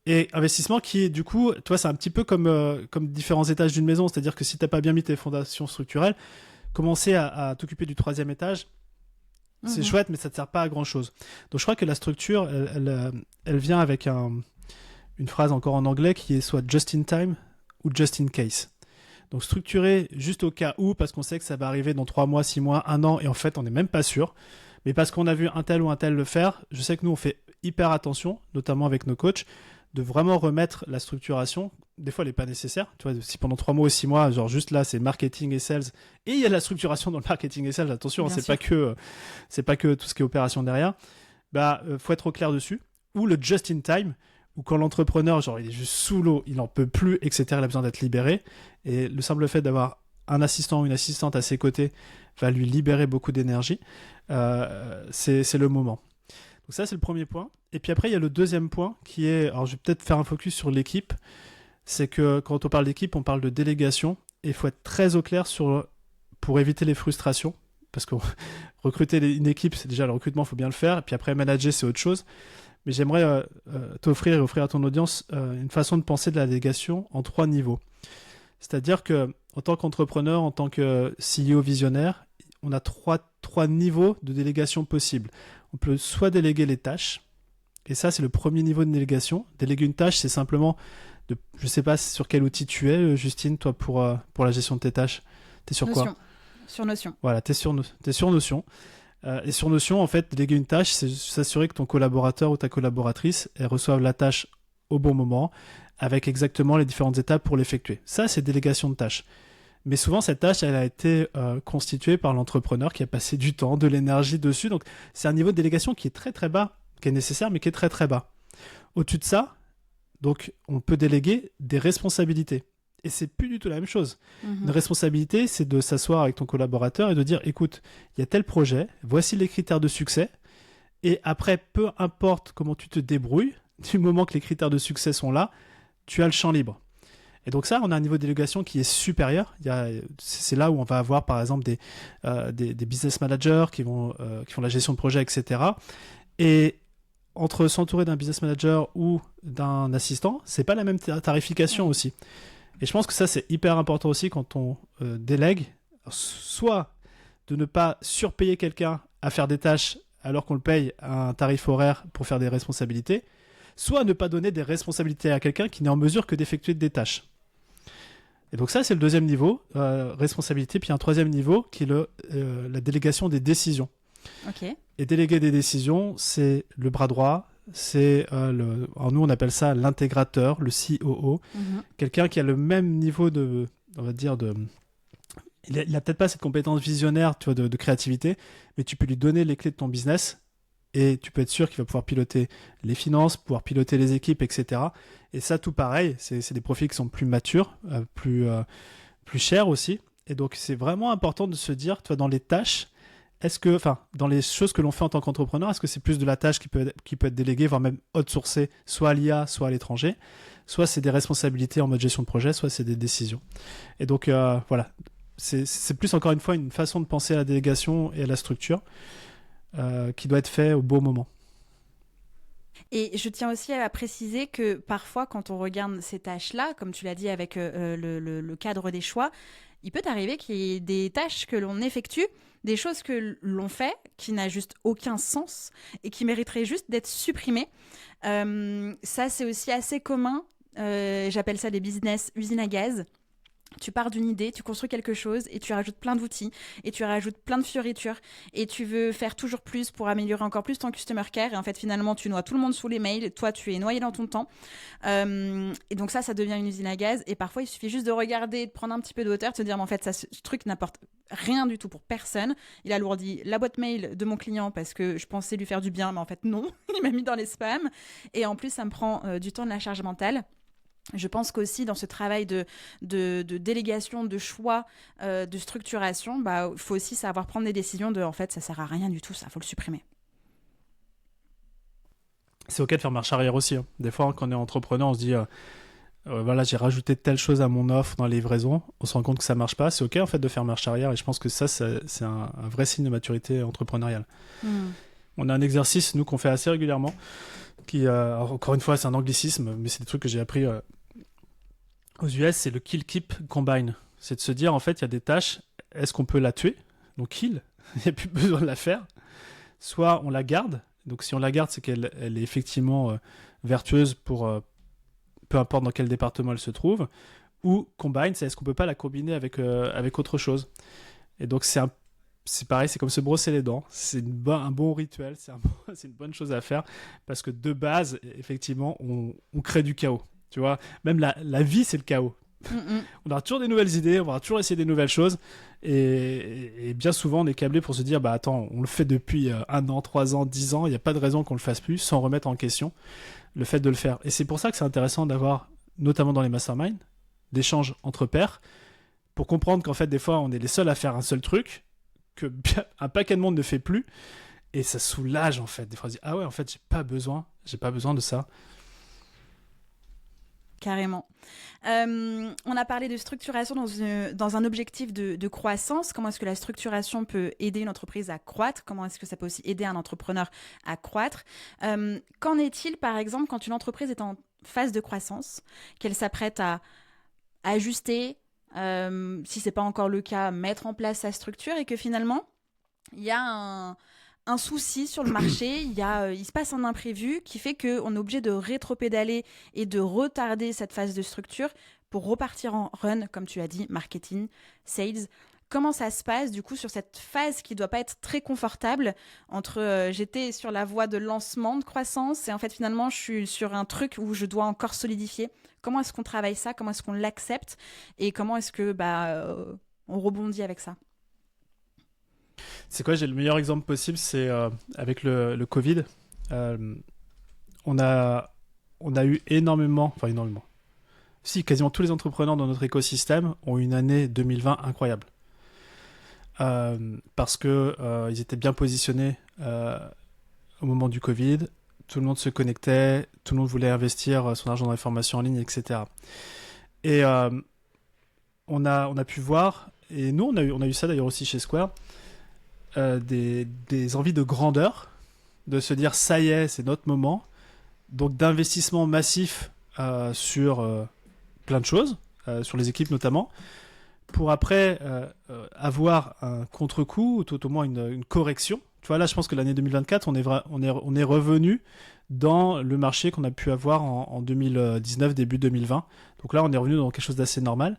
[SPEAKER 3] Et investissement qui, du coup, toi, c'est un petit peu comme différents étages d'une maison. C'est-à-dire que si tu n'as pas bien mis tes fondations structurelles, commencer à t'occuper du 3e étage, c'est chouette, mais ça ne te sert pas à grand-chose. Donc je crois que la structure, elle vient avec une phrase encore en anglais qui est soit just in time ou just in case. Donc structurer juste au cas où, parce qu'on sait que ça va arriver dans 3 mois, 6 mois, 1 an, et en fait on n'est même pas sûr. Mais parce qu'on a vu un tel ou un tel le faire, je sais que nous on fait hyper attention, notamment avec nos coachs, de vraiment remettre la structuration. Des fois elle n'est pas nécessaire. Tu vois, si pendant 3 mois ou 6 mois, genre juste là c'est marketing et sales, et il y a de la structuration dans le marketing et sales, attention, c'est pas que tout ce qui est opération derrière, faut être au clair dessus. Ou le just in time, ou quand l'entrepreneur, genre, il est juste sous l'eau, il n'en peut plus, etc., il a besoin d'être libéré. Et le simple fait d'avoir un assistant ou une assistante à ses côtés va lui libérer beaucoup d'énergie. C'est le moment. Donc ça, c'est le premier point. Et puis après, il y a le deuxième point qui est... Alors, je vais peut-être faire un focus sur l'équipe. C'est que quand on parle d'équipe, on parle de délégation. Et il faut être très au clair pour éviter les frustrations. Parce que recruter une équipe, c'est déjà le recrutement, il faut bien le faire. Et puis après, manager, c'est autre chose. Mais j'aimerais t'offrir et offrir à ton audience une façon de penser de la délégation en 3 niveaux. C'est-à-dire qu'en tant qu'entrepreneur, en tant que CEO visionnaire, on a trois niveaux de délégation possibles. On peut soit déléguer les tâches, et ça c'est le premier niveau de délégation. Déléguer une tâche, c'est simplement, je ne sais pas sur quel outil tu es, Justine, toi pour la gestion de tes tâches. Tu es sur
[SPEAKER 2] Notion.
[SPEAKER 3] quoi ?
[SPEAKER 2] Sur Notion.
[SPEAKER 3] Voilà, tu es sur Notion. Et sur Notion, en fait, déléguer une tâche, c'est s'assurer que ton collaborateur ou ta collaboratrice reçoive la tâche au bon moment, avec exactement les différentes étapes pour l'effectuer. Ça, c'est délégation de tâches. Mais souvent, cette tâche, elle a été constituée par l'entrepreneur qui a passé du temps, de l'énergie dessus. Donc, c'est un niveau de délégation qui est très très bas, qui est nécessaire, mais qui est très très bas. Au-dessus de ça, donc, on peut déléguer des responsabilités. Et c'est plus du tout la même chose. Une responsabilité, c'est de s'asseoir avec ton collaborateur et de dire, écoute, il y a tel projet, voici les critères de succès. Et après, peu importe comment tu te débrouilles, du moment que les critères de succès sont là, tu as le champ libre. Et donc ça, on a un niveau de délégation qui est supérieur. C'est là où on va avoir, par exemple, des business managers qui font la gestion de projet, etc. Et entre s'entourer d'un business manager ou d'un assistant, c'est pas la même tarification aussi. Et je pense que ça, c'est hyper important aussi quand on délègue, soit de ne pas surpayer quelqu'un à faire des tâches alors qu'on le paye à un tarif horaire pour faire des responsabilités, soit ne pas donner des responsabilités à quelqu'un qui n'est en mesure que d'effectuer des tâches. Et donc ça, c'est le deuxième niveau, responsabilité. Puis un troisième niveau qui est la délégation des décisions.
[SPEAKER 2] Ok.
[SPEAKER 3] Et déléguer des décisions, c'est le bras droit. Alors nous on appelle ça l'intégrateur, le COO, quelqu'un qui a le même niveau il a peut-être pas cette compétence visionnaire, tu vois, de créativité, mais tu peux lui donner les clés de ton business et tu peux être sûr qu'il va pouvoir piloter les finances, pouvoir piloter les équipes, etc. Et ça, tout pareil, c'est des profils qui sont plus matures, plus chers aussi. Et donc c'est vraiment important de se dire, tu vois, dans les tâches, dans les choses que l'on fait en tant qu'entrepreneur, est-ce que c'est plus de la tâche qui peut être déléguée, voire même outsourcée, soit à l'IA, soit à l'étranger, soit c'est des responsabilités en mode gestion de projet, soit c'est des décisions. Et donc, voilà, c'est plus encore une fois une façon de penser à la délégation et à la structure qui doit être fait au bon moment.
[SPEAKER 2] Et je tiens aussi à préciser que parfois, quand on regarde ces tâches-là, comme tu l'as dit avec le cadre des choix, il peut arriver qu'il y ait des tâches que l'on effectue, des choses que l'on fait qui n'a juste aucun sens et qui mériteraient juste d'être supprimées. Ça, c'est aussi assez commun. J'appelle ça des business usines à gaz. Tu pars d'une idée, tu construis quelque chose et tu rajoutes plein d'outils et tu rajoutes plein de fioritures et tu veux faire toujours plus pour améliorer encore plus ton customer care et en fait finalement tu noies tout le monde sous les mails, toi tu es noyé dans ton temps et donc ça devient une usine à gaz et parfois il suffit juste de regarder, de prendre un petit peu de hauteur, de se dire mais en fait ce truc n'apporte rien du tout pour personne, il alourdit la boîte mail de mon client parce que je pensais lui faire du bien mais en fait non, il m'a mis dans les spams et en plus ça me prend du temps, de la charge mentale. Je pense qu'aussi dans ce travail de délégation, de choix, de structuration, il faut aussi savoir prendre des décisions de en fait ça sert à rien du tout, ça faut le supprimer.
[SPEAKER 3] C'est ok de faire marche arrière aussi. Hein. Des fois, quand on est entrepreneur, on se dit voilà, j'ai rajouté telle chose à mon offre dans la livraison, on se rend compte que ça marche pas. C'est ok en fait de faire marche arrière et je pense que ça c'est un vrai signe de maturité entrepreneuriale. On a un exercice, nous, qu'on fait assez régulièrement, qui, encore une fois, c'est un anglicisme, mais c'est des trucs que j'ai appris aux US, c'est le kill, keep, combine. C'est de se dire, en fait, il y a des tâches, est-ce qu'on peut la tuer? Donc kill, il n'y a plus besoin de la faire. Soit on la garde, donc si on la garde, c'est qu'elle est effectivement vertueuse pour peu importe dans quel département elle se trouve. Ou combine, c'est est-ce qu'on peut pas la combiner avec autre chose? Et donc c'est pareil, c'est comme se brosser les dents. C'est un bon rituel, c'est une bonne chose à faire parce que de base, effectivement, on crée du chaos. Tu vois, même la vie, c'est le chaos. On aura toujours des nouvelles idées, on va toujours essayer des nouvelles choses et bien souvent, on est câblé pour se dire bah attends, on le fait depuis 1 an, 3 ans, 10 ans, il n'y a pas de raison qu'on le fasse plus sans remettre en question le fait de le faire. Et c'est pour ça que c'est intéressant d'avoir, notamment dans les masterminds, d'échanges entre pairs pour comprendre qu'en fait, des fois, on est les seuls à faire un seul truc que un paquet de monde ne fait plus et ça soulage en fait. Des fois on se dit ah ouais en fait j'ai pas besoin de ça.
[SPEAKER 2] Carrément. On a parlé de structuration dans un objectif de croissance. Comment est-ce que la structuration peut aider une entreprise à croître? Comment est-ce que ça peut aussi aider un entrepreneur à croître? Qu'en est-il par exemple quand une entreprise est en phase de croissance, qu'elle s'apprête à ajuster, si ce n'est pas encore le cas, mettre en place sa structure et que finalement, il y a un souci sur le marché, il se passe un imprévu qui fait qu'on est obligé de rétropédaler et de retarder cette phase de structure pour repartir en run, comme tu as dit, marketing, sales. Comment ça se passe du coup sur cette phase qui ne doit pas être très confortable entre j'étais sur la voie de lancement, de croissance et en fait finalement je suis sur un truc où je dois encore solidifier. Comment est-ce qu'on travaille ça? Comment est-ce qu'on l'accepte? Et comment est-ce que on rebondit avec ça?
[SPEAKER 3] C'est quoi, j'ai le meilleur exemple possible, c'est avec le Covid. On a eu énormément. Si, quasiment tous les entrepreneurs dans notre écosystème ont eu une année 2020 incroyable. Parce que ils étaient bien positionnés au moment du Covid. Tout le monde se connectait, tout le monde voulait investir son argent dans les formations en ligne, etc. Et on a pu voir, et nous on a eu ça d'ailleurs aussi chez Square, des envies de grandeur, de se dire ça y est, c'est notre moment, donc d'investissement massif sur plein de choses, sur les équipes notamment, pour après avoir un contre-coup, ou tout au moins une correction. Tu vois, là je pense que l'année 2024, on est revenu dans le marché qu'on a pu avoir en 2019, début 2020. Donc là on est revenu dans quelque chose d'assez normal.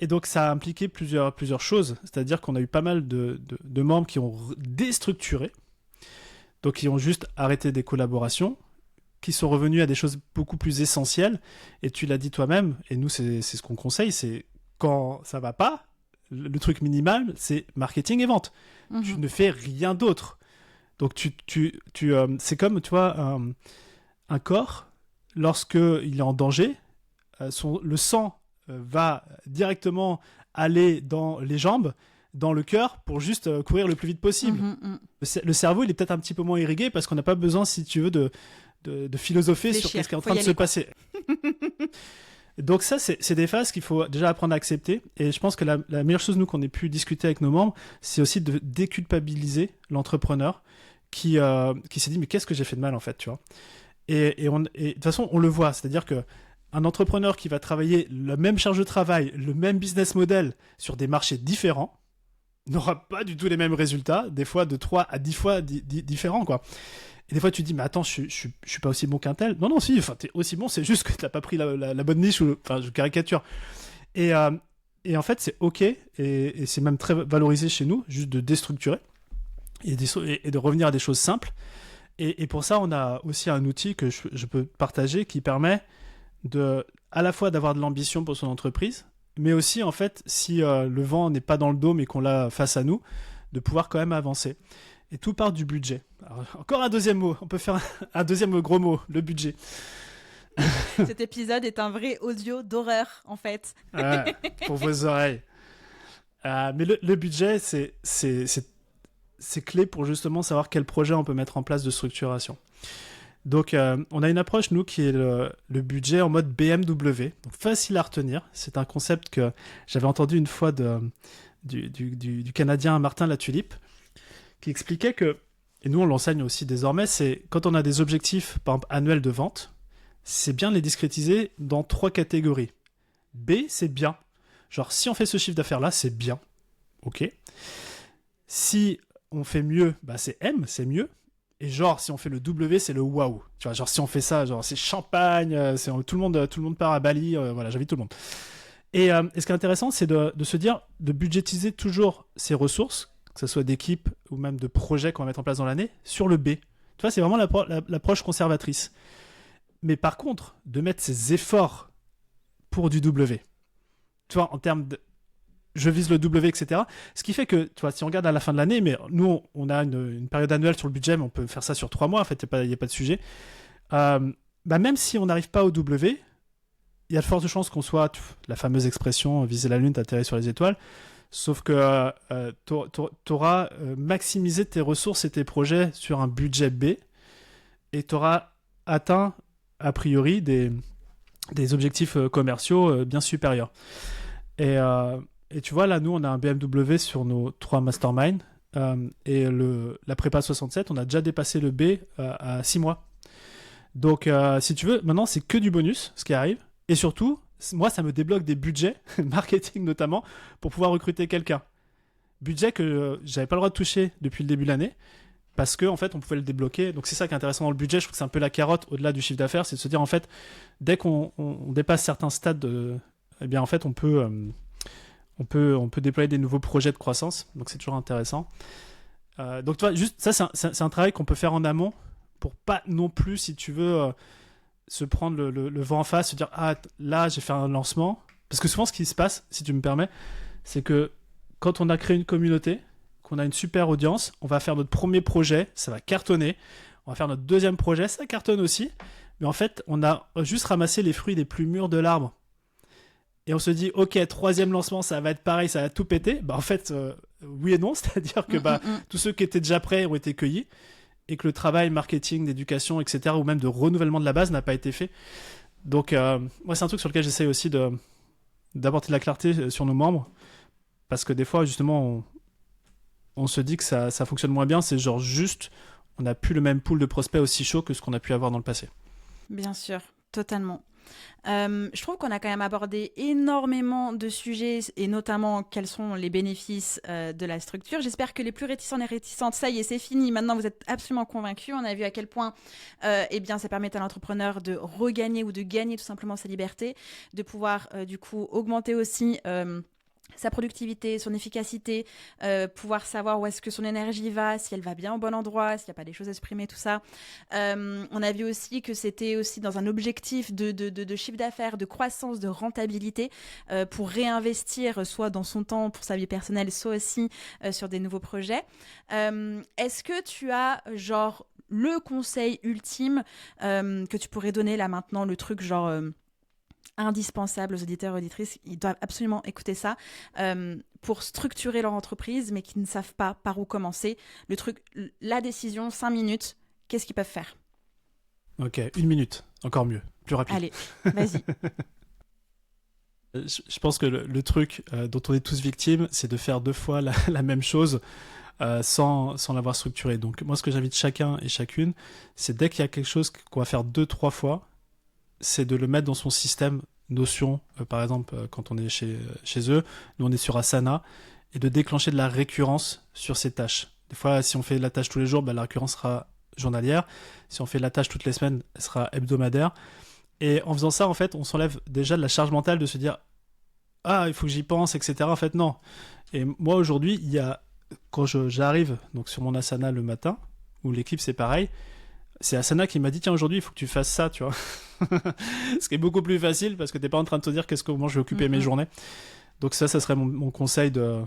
[SPEAKER 3] Et donc, ça a impliqué plusieurs choses. C'est-à-dire qu'on a eu pas mal de membres qui ont déstructuré, donc qui ont juste arrêté des collaborations, qui sont revenus à des choses beaucoup plus essentielles. Et tu l'as dit toi-même, et nous, c'est ce qu'on conseille, c'est quand ça va pas, le truc minimal, c'est marketing et vente. Tu ne fais rien d'autre. Donc, c'est comme, tu vois, un corps, lorsqu'il est en danger, le sang va directement aller dans les jambes, dans le cœur pour juste courir le plus vite possible. Le cerveau, il est peut-être un petit peu moins irrigué parce qu'on n'a pas besoin, si tu veux, de philosopher sur ce qui est en train de se passer. Donc ça, c'est des phases qu'il faut déjà apprendre à accepter. Et je pense que la meilleure chose, nous, qu'on ait pu discuter avec nos membres, c'est aussi de déculpabiliser l'entrepreneur qui s'est dit, mais qu'est-ce que j'ai fait de mal, en fait, tu vois. Et de toute façon, on le voit. C'est-à-dire que un entrepreneur qui va travailler la même charge de travail, le même business model sur des marchés différents, n'aura pas du tout les mêmes résultats, des fois de 3 à 10 fois différents, quoi. Et des fois, tu te dis, mais attends, je suis pas aussi bon qu'un tel. Non, si, enfin, t'es aussi bon, c'est juste que t'as pas pris la bonne niche, enfin, je caricature. Et en fait, c'est OK, et c'est même très valorisé chez nous, juste de déstructurer, et de revenir à des choses simples. Et pour ça, on a aussi un outil que je peux partager qui permet à la fois d'avoir de l'ambition pour son entreprise, mais aussi, en fait, si le vent n'est pas dans le dos, mais qu'on l'a face à nous, de pouvoir quand même avancer. Et tout part du budget. Alors, encore un deuxième mot. On peut faire un deuxième gros mot, le budget.
[SPEAKER 2] Cet épisode est un vrai audio d'horreur, en fait.
[SPEAKER 3] Ouais, pour vos oreilles. Mais le budget, c'est clé pour justement savoir quel projet on peut mettre en place de structuration. Donc, on a une approche, nous, qui est le budget en mode BMW. Donc, facile à retenir. C'est un concept que j'avais entendu une fois du Canadien Martin Latulippe, qui expliquait que, et nous on l'enseigne aussi désormais, c'est quand on a des objectifs, par exemple, annuels de vente, c'est bien de les discrétiser dans 3 catégories. B, c'est bien. Genre, si on fait ce chiffre d'affaires-là, c'est bien. OK. Si on fait mieux, bah c'est M, c'est mieux. Et genre, si on fait le W, c'est le waouh. Tu vois, genre, si on fait ça, genre, c'est champagne, tout le monde part à Bali, voilà, j'invite tout le monde. Et ce qui est intéressant, c'est de se dire, de budgétiser toujours ses ressources, que ce soit d'équipe ou même de projets qu'on va mettre en place dans l'année, sur le B. Tu vois, c'est vraiment l'approche conservatrice. Mais par contre, de mettre ses efforts pour du W. Tu vois, en termes de je vise le W, etc. Ce qui fait que, tu vois, si on regarde à la fin de l'année, mais nous, on a une période annuelle sur le budget, mais on peut faire ça sur 3 mois, en fait, il n'y a pas de sujet. Même si on n'arrive pas au W, il y a de fortes chances qu'on soit, la fameuse expression, viser la lune, t'atterrir sur les étoiles. Sauf que tu auras maximisé tes ressources et tes projets sur un budget B et tu auras atteint, a priori, des objectifs commerciaux bien supérieurs. Et tu vois, là, nous, on a un BMW sur nos 3 masterminds et la prépa 67, on a déjà dépassé le B à 6 mois. Donc, si tu veux, maintenant, c'est que du bonus, ce qui arrive. Et surtout, moi, ça me débloque des budgets, marketing notamment, pour pouvoir recruter quelqu'un. Budget que j'avais pas le droit de toucher depuis le début de l'année, parce qu'en fait, on pouvait le débloquer. Donc, c'est ça qui est intéressant dans le budget. Je trouve que c'est un peu la carotte au-delà du chiffre d'affaires, c'est de se dire, en fait, dès qu'on dépasse certains stades, eh bien, en fait, on peut déployer des nouveaux projets de croissance. Donc, c'est toujours intéressant. Donc, tu vois, juste ça, c'est un travail qu'on peut faire en amont pour pas non plus, si tu veux... se prendre le vent en face, se dire ah là j'ai fait un lancement, parce que souvent ce qui se passe, si tu me permets, c'est que quand on a créé une communauté, qu'on a une super audience, on va faire notre premier projet, ça va cartonner, on va faire notre deuxième projet, ça cartonne aussi, mais en fait on a juste ramassé les fruits les plus mûrs de l'arbre et on se dit ok, troisième lancement ça va être pareil, ça va tout péter. Bah en fait oui et non, c'est-à-dire que tous ceux qui étaient déjà prêts ont été cueillis et que le travail marketing, d'éducation, etc., ou même de renouvellement de la base n'a pas été fait. Donc, moi, c'est un truc sur lequel j'essaye aussi d'apporter de la clarté sur nos membres, parce que des fois, justement, on se dit que ça fonctionne moins bien, c'est genre juste, on n'a plus le même pool de prospects aussi chaud que ce qu'on a pu avoir dans le passé.
[SPEAKER 2] Bien sûr, totalement. Je trouve qu'on a quand même abordé énormément de sujets et notamment quels sont les bénéfices de la structure. J'espère que les plus réticents et réticentes, ça y est, c'est fini. Maintenant, vous êtes absolument convaincus. On a vu à quel point eh bien, ça permet à l'entrepreneur de regagner ou de gagner tout simplement sa liberté, de pouvoir du coup augmenter aussi... sa productivité, son efficacité, pouvoir savoir où est-ce que son énergie va, si elle va bien au bon endroit, s'il n'y a pas des choses à supprimer, tout ça. On a vu aussi que c'était aussi dans un objectif de chiffre d'affaires, de croissance, de rentabilité, pour réinvestir soit dans son temps pour sa vie personnelle, soit aussi sur des nouveaux projets. Est-ce que tu as genre le conseil ultime que tu pourrais donner là maintenant, le truc genre... indispensable aux auditeurs et auditrices, ils doivent absolument écouter ça, pour structurer leur entreprise, mais qui ne savent pas par où commencer. La décision, 5 minutes, qu'est-ce qu'ils peuvent faire?
[SPEAKER 3] Ok, 1 minute, encore mieux, plus rapide.
[SPEAKER 2] Allez, vas-y.
[SPEAKER 3] Je pense que le truc dont on est tous victimes, c'est de faire 2 fois la même chose sans l'avoir structuré. Donc moi, ce que j'invite chacun et chacune, c'est dès qu'il y a quelque chose qu'on va faire 2-3 fois, c'est de le mettre dans son système Notion, par exemple, quand on est chez eux, nous on est sur Asana, et de déclencher de la récurrence sur ces tâches. Des fois, si on fait la tâche tous les jours, la récurrence sera journalière. Si on fait la tâche toutes les semaines, elle sera hebdomadaire. Et en faisant ça, en fait, on s'enlève déjà de la charge mentale de se dire « Ah, il faut que j'y pense, etc. » En fait, non. Et moi, aujourd'hui, quand j'arrive donc sur mon Asana le matin, où l'équipe, c'est pareil, c'est Asana qui m'a dit « Tiens, aujourd'hui, il faut que tu fasses ça, tu vois. » Ce qui est beaucoup plus facile, parce que t'es pas en train de te dire comment je vais occuper mes journées. Donc ça serait mon conseil de...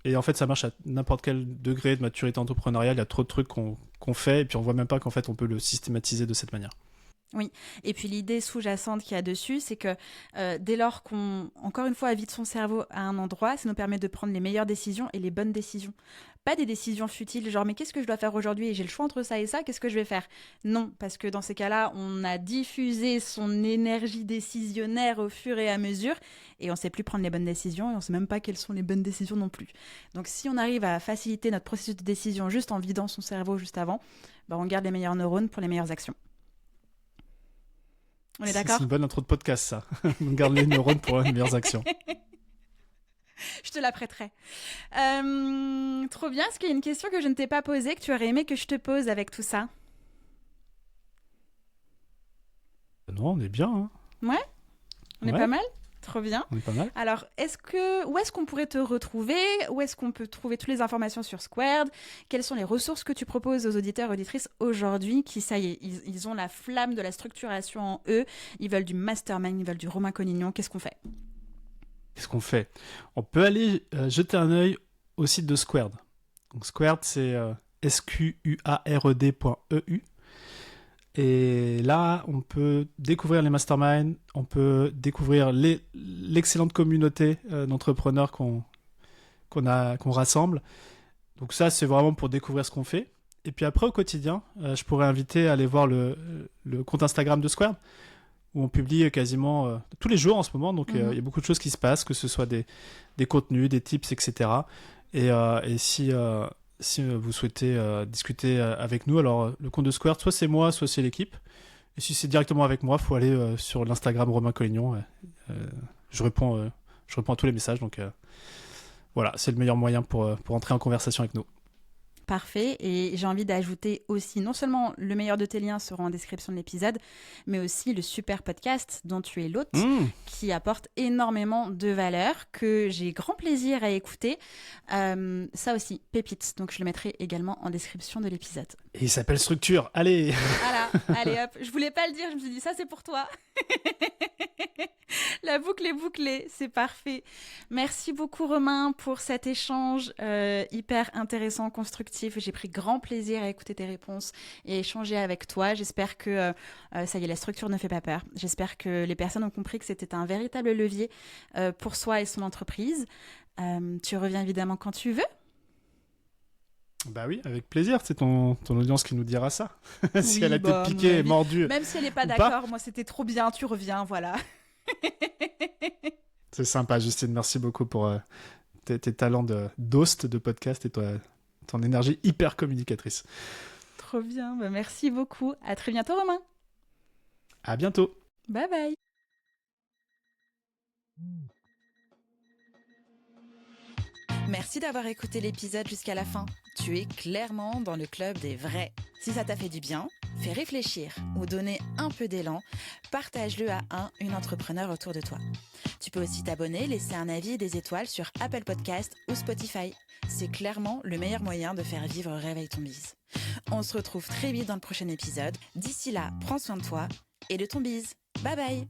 [SPEAKER 3] Et en fait, ça marche à n'importe quel degré de maturité entrepreneuriale. Il y a trop de trucs qu'on fait, et puis on voit même pas qu'en fait, on peut le systématiser de cette manière.
[SPEAKER 2] Oui, et puis l'idée sous-jacente qu'il y a dessus, c'est que dès lors qu'on, encore une fois, vide son cerveau à un endroit, ça nous permet de prendre les meilleures décisions et les bonnes décisions. Pas des décisions futiles, genre mais qu'est-ce que je dois faire aujourd'hui et j'ai le choix entre ça et ça, qu'est-ce que je vais faire? Non, parce que dans ces cas-là, on a diffusé son énergie décisionnaire au fur et à mesure et on ne sait plus prendre les bonnes décisions et on ne sait même pas quelles sont les bonnes décisions non plus. Donc si on arrive à faciliter notre processus de décision juste en vidant son cerveau juste avant, on garde les meilleurs neurones pour les meilleures actions. On est d'accord ?
[SPEAKER 3] C'est une bonne intro de podcast, ça. On garde les neurones pour les meilleures actions.
[SPEAKER 2] Je te la prêterai. Trop bien. Est-ce qu'il y a une question que je ne t'ai pas posée, que tu aurais aimé que je te pose avec tout ça ?
[SPEAKER 3] Non, on est bien. Hein.
[SPEAKER 2] Ouais ? On est pas mal ? Trop bien.
[SPEAKER 3] On est pas mal.
[SPEAKER 2] Alors, où est-ce qu'on pourrait te retrouver ? Où est-ce qu'on peut trouver toutes les informations sur Squared ? Quelles sont les ressources que tu proposes aux auditeurs et auditrices aujourd'hui qui, ça y est, ils ont la flamme de la structuration en eux, ils veulent du mastermind, ils veulent du Romain Collignon. Qu'est-ce qu'on fait ?
[SPEAKER 3] On peut aller jeter un œil au site de Squared. Donc Squared, c'est squared.eu. Et là, on peut découvrir les masterminds, on peut découvrir l'excellente communauté d'entrepreneurs qu'on rassemble. Donc ça, c'est vraiment pour découvrir ce qu'on fait. Et puis après, au quotidien, je pourrais inviter à aller voir le compte Instagram de Squared, où on publie quasiment tous les jours en ce moment. Donc il y a beaucoup de choses qui se passent, que ce soit des contenus, des tips, etc. Et si vous souhaitez discuter avec nous, alors le compte de Squared, soit c'est moi, soit c'est l'équipe. Et si c'est directement avec moi, il faut aller sur l'Instagram Romain Collignon. Je réponds à tous les messages. Donc voilà, c'est le meilleur moyen pour entrer en conversation avec nous.
[SPEAKER 2] Parfait. Et j'ai envie d'ajouter aussi, non seulement le meilleur de tes liens sera en description de l'épisode, mais aussi le super podcast dont tu es l'hôte, qui apporte énormément de valeur, que j'ai grand plaisir à écouter. Ça aussi, pépite. Donc je le mettrai également en description de l'épisode.
[SPEAKER 3] Et il s'appelle Structure. Allez.
[SPEAKER 2] Voilà, allez hop. Je voulais pas le dire, je me suis dit ça c'est pour toi. La boucle est bouclée, c'est parfait. Merci beaucoup Romain pour cet échange hyper intéressant, constructif. J'ai pris grand plaisir à écouter tes réponses et échanger avec toi. J'espère que ça y est, la structure ne fait pas peur. J'espère que les personnes ont compris que c'était un véritable levier pour soi et son entreprise. Tu reviens évidemment quand tu veux.
[SPEAKER 3] Bah oui, avec plaisir. C'est ton audience qui nous dira ça. Si
[SPEAKER 2] Oui,
[SPEAKER 3] elle a été piquée, mordue.
[SPEAKER 2] Même si elle n'est pas d'accord, moi c'était trop bien, tu reviens, voilà.
[SPEAKER 3] C'est sympa, Justine. Merci beaucoup pour tes talents d'host de podcast et ton énergie hyper communicatrice.
[SPEAKER 2] Trop bien. Bah, merci beaucoup. À très bientôt, Romain.
[SPEAKER 3] À bientôt.
[SPEAKER 2] Bye bye. Merci d'avoir écouté l'épisode jusqu'à la fin. Tu es clairement dans le club des vrais. Si ça t'a fait du bien, fait réfléchir ou donner un peu d'élan, partage-le à une entrepreneur autour de toi. Tu peux aussi t'abonner, laisser un avis et des étoiles sur Apple Podcast ou Spotify. C'est clairement le meilleur moyen de faire vivre Réveille ton bise. On se retrouve très vite dans le prochain épisode. D'ici là, prends soin de toi et de ton bise. Bye bye.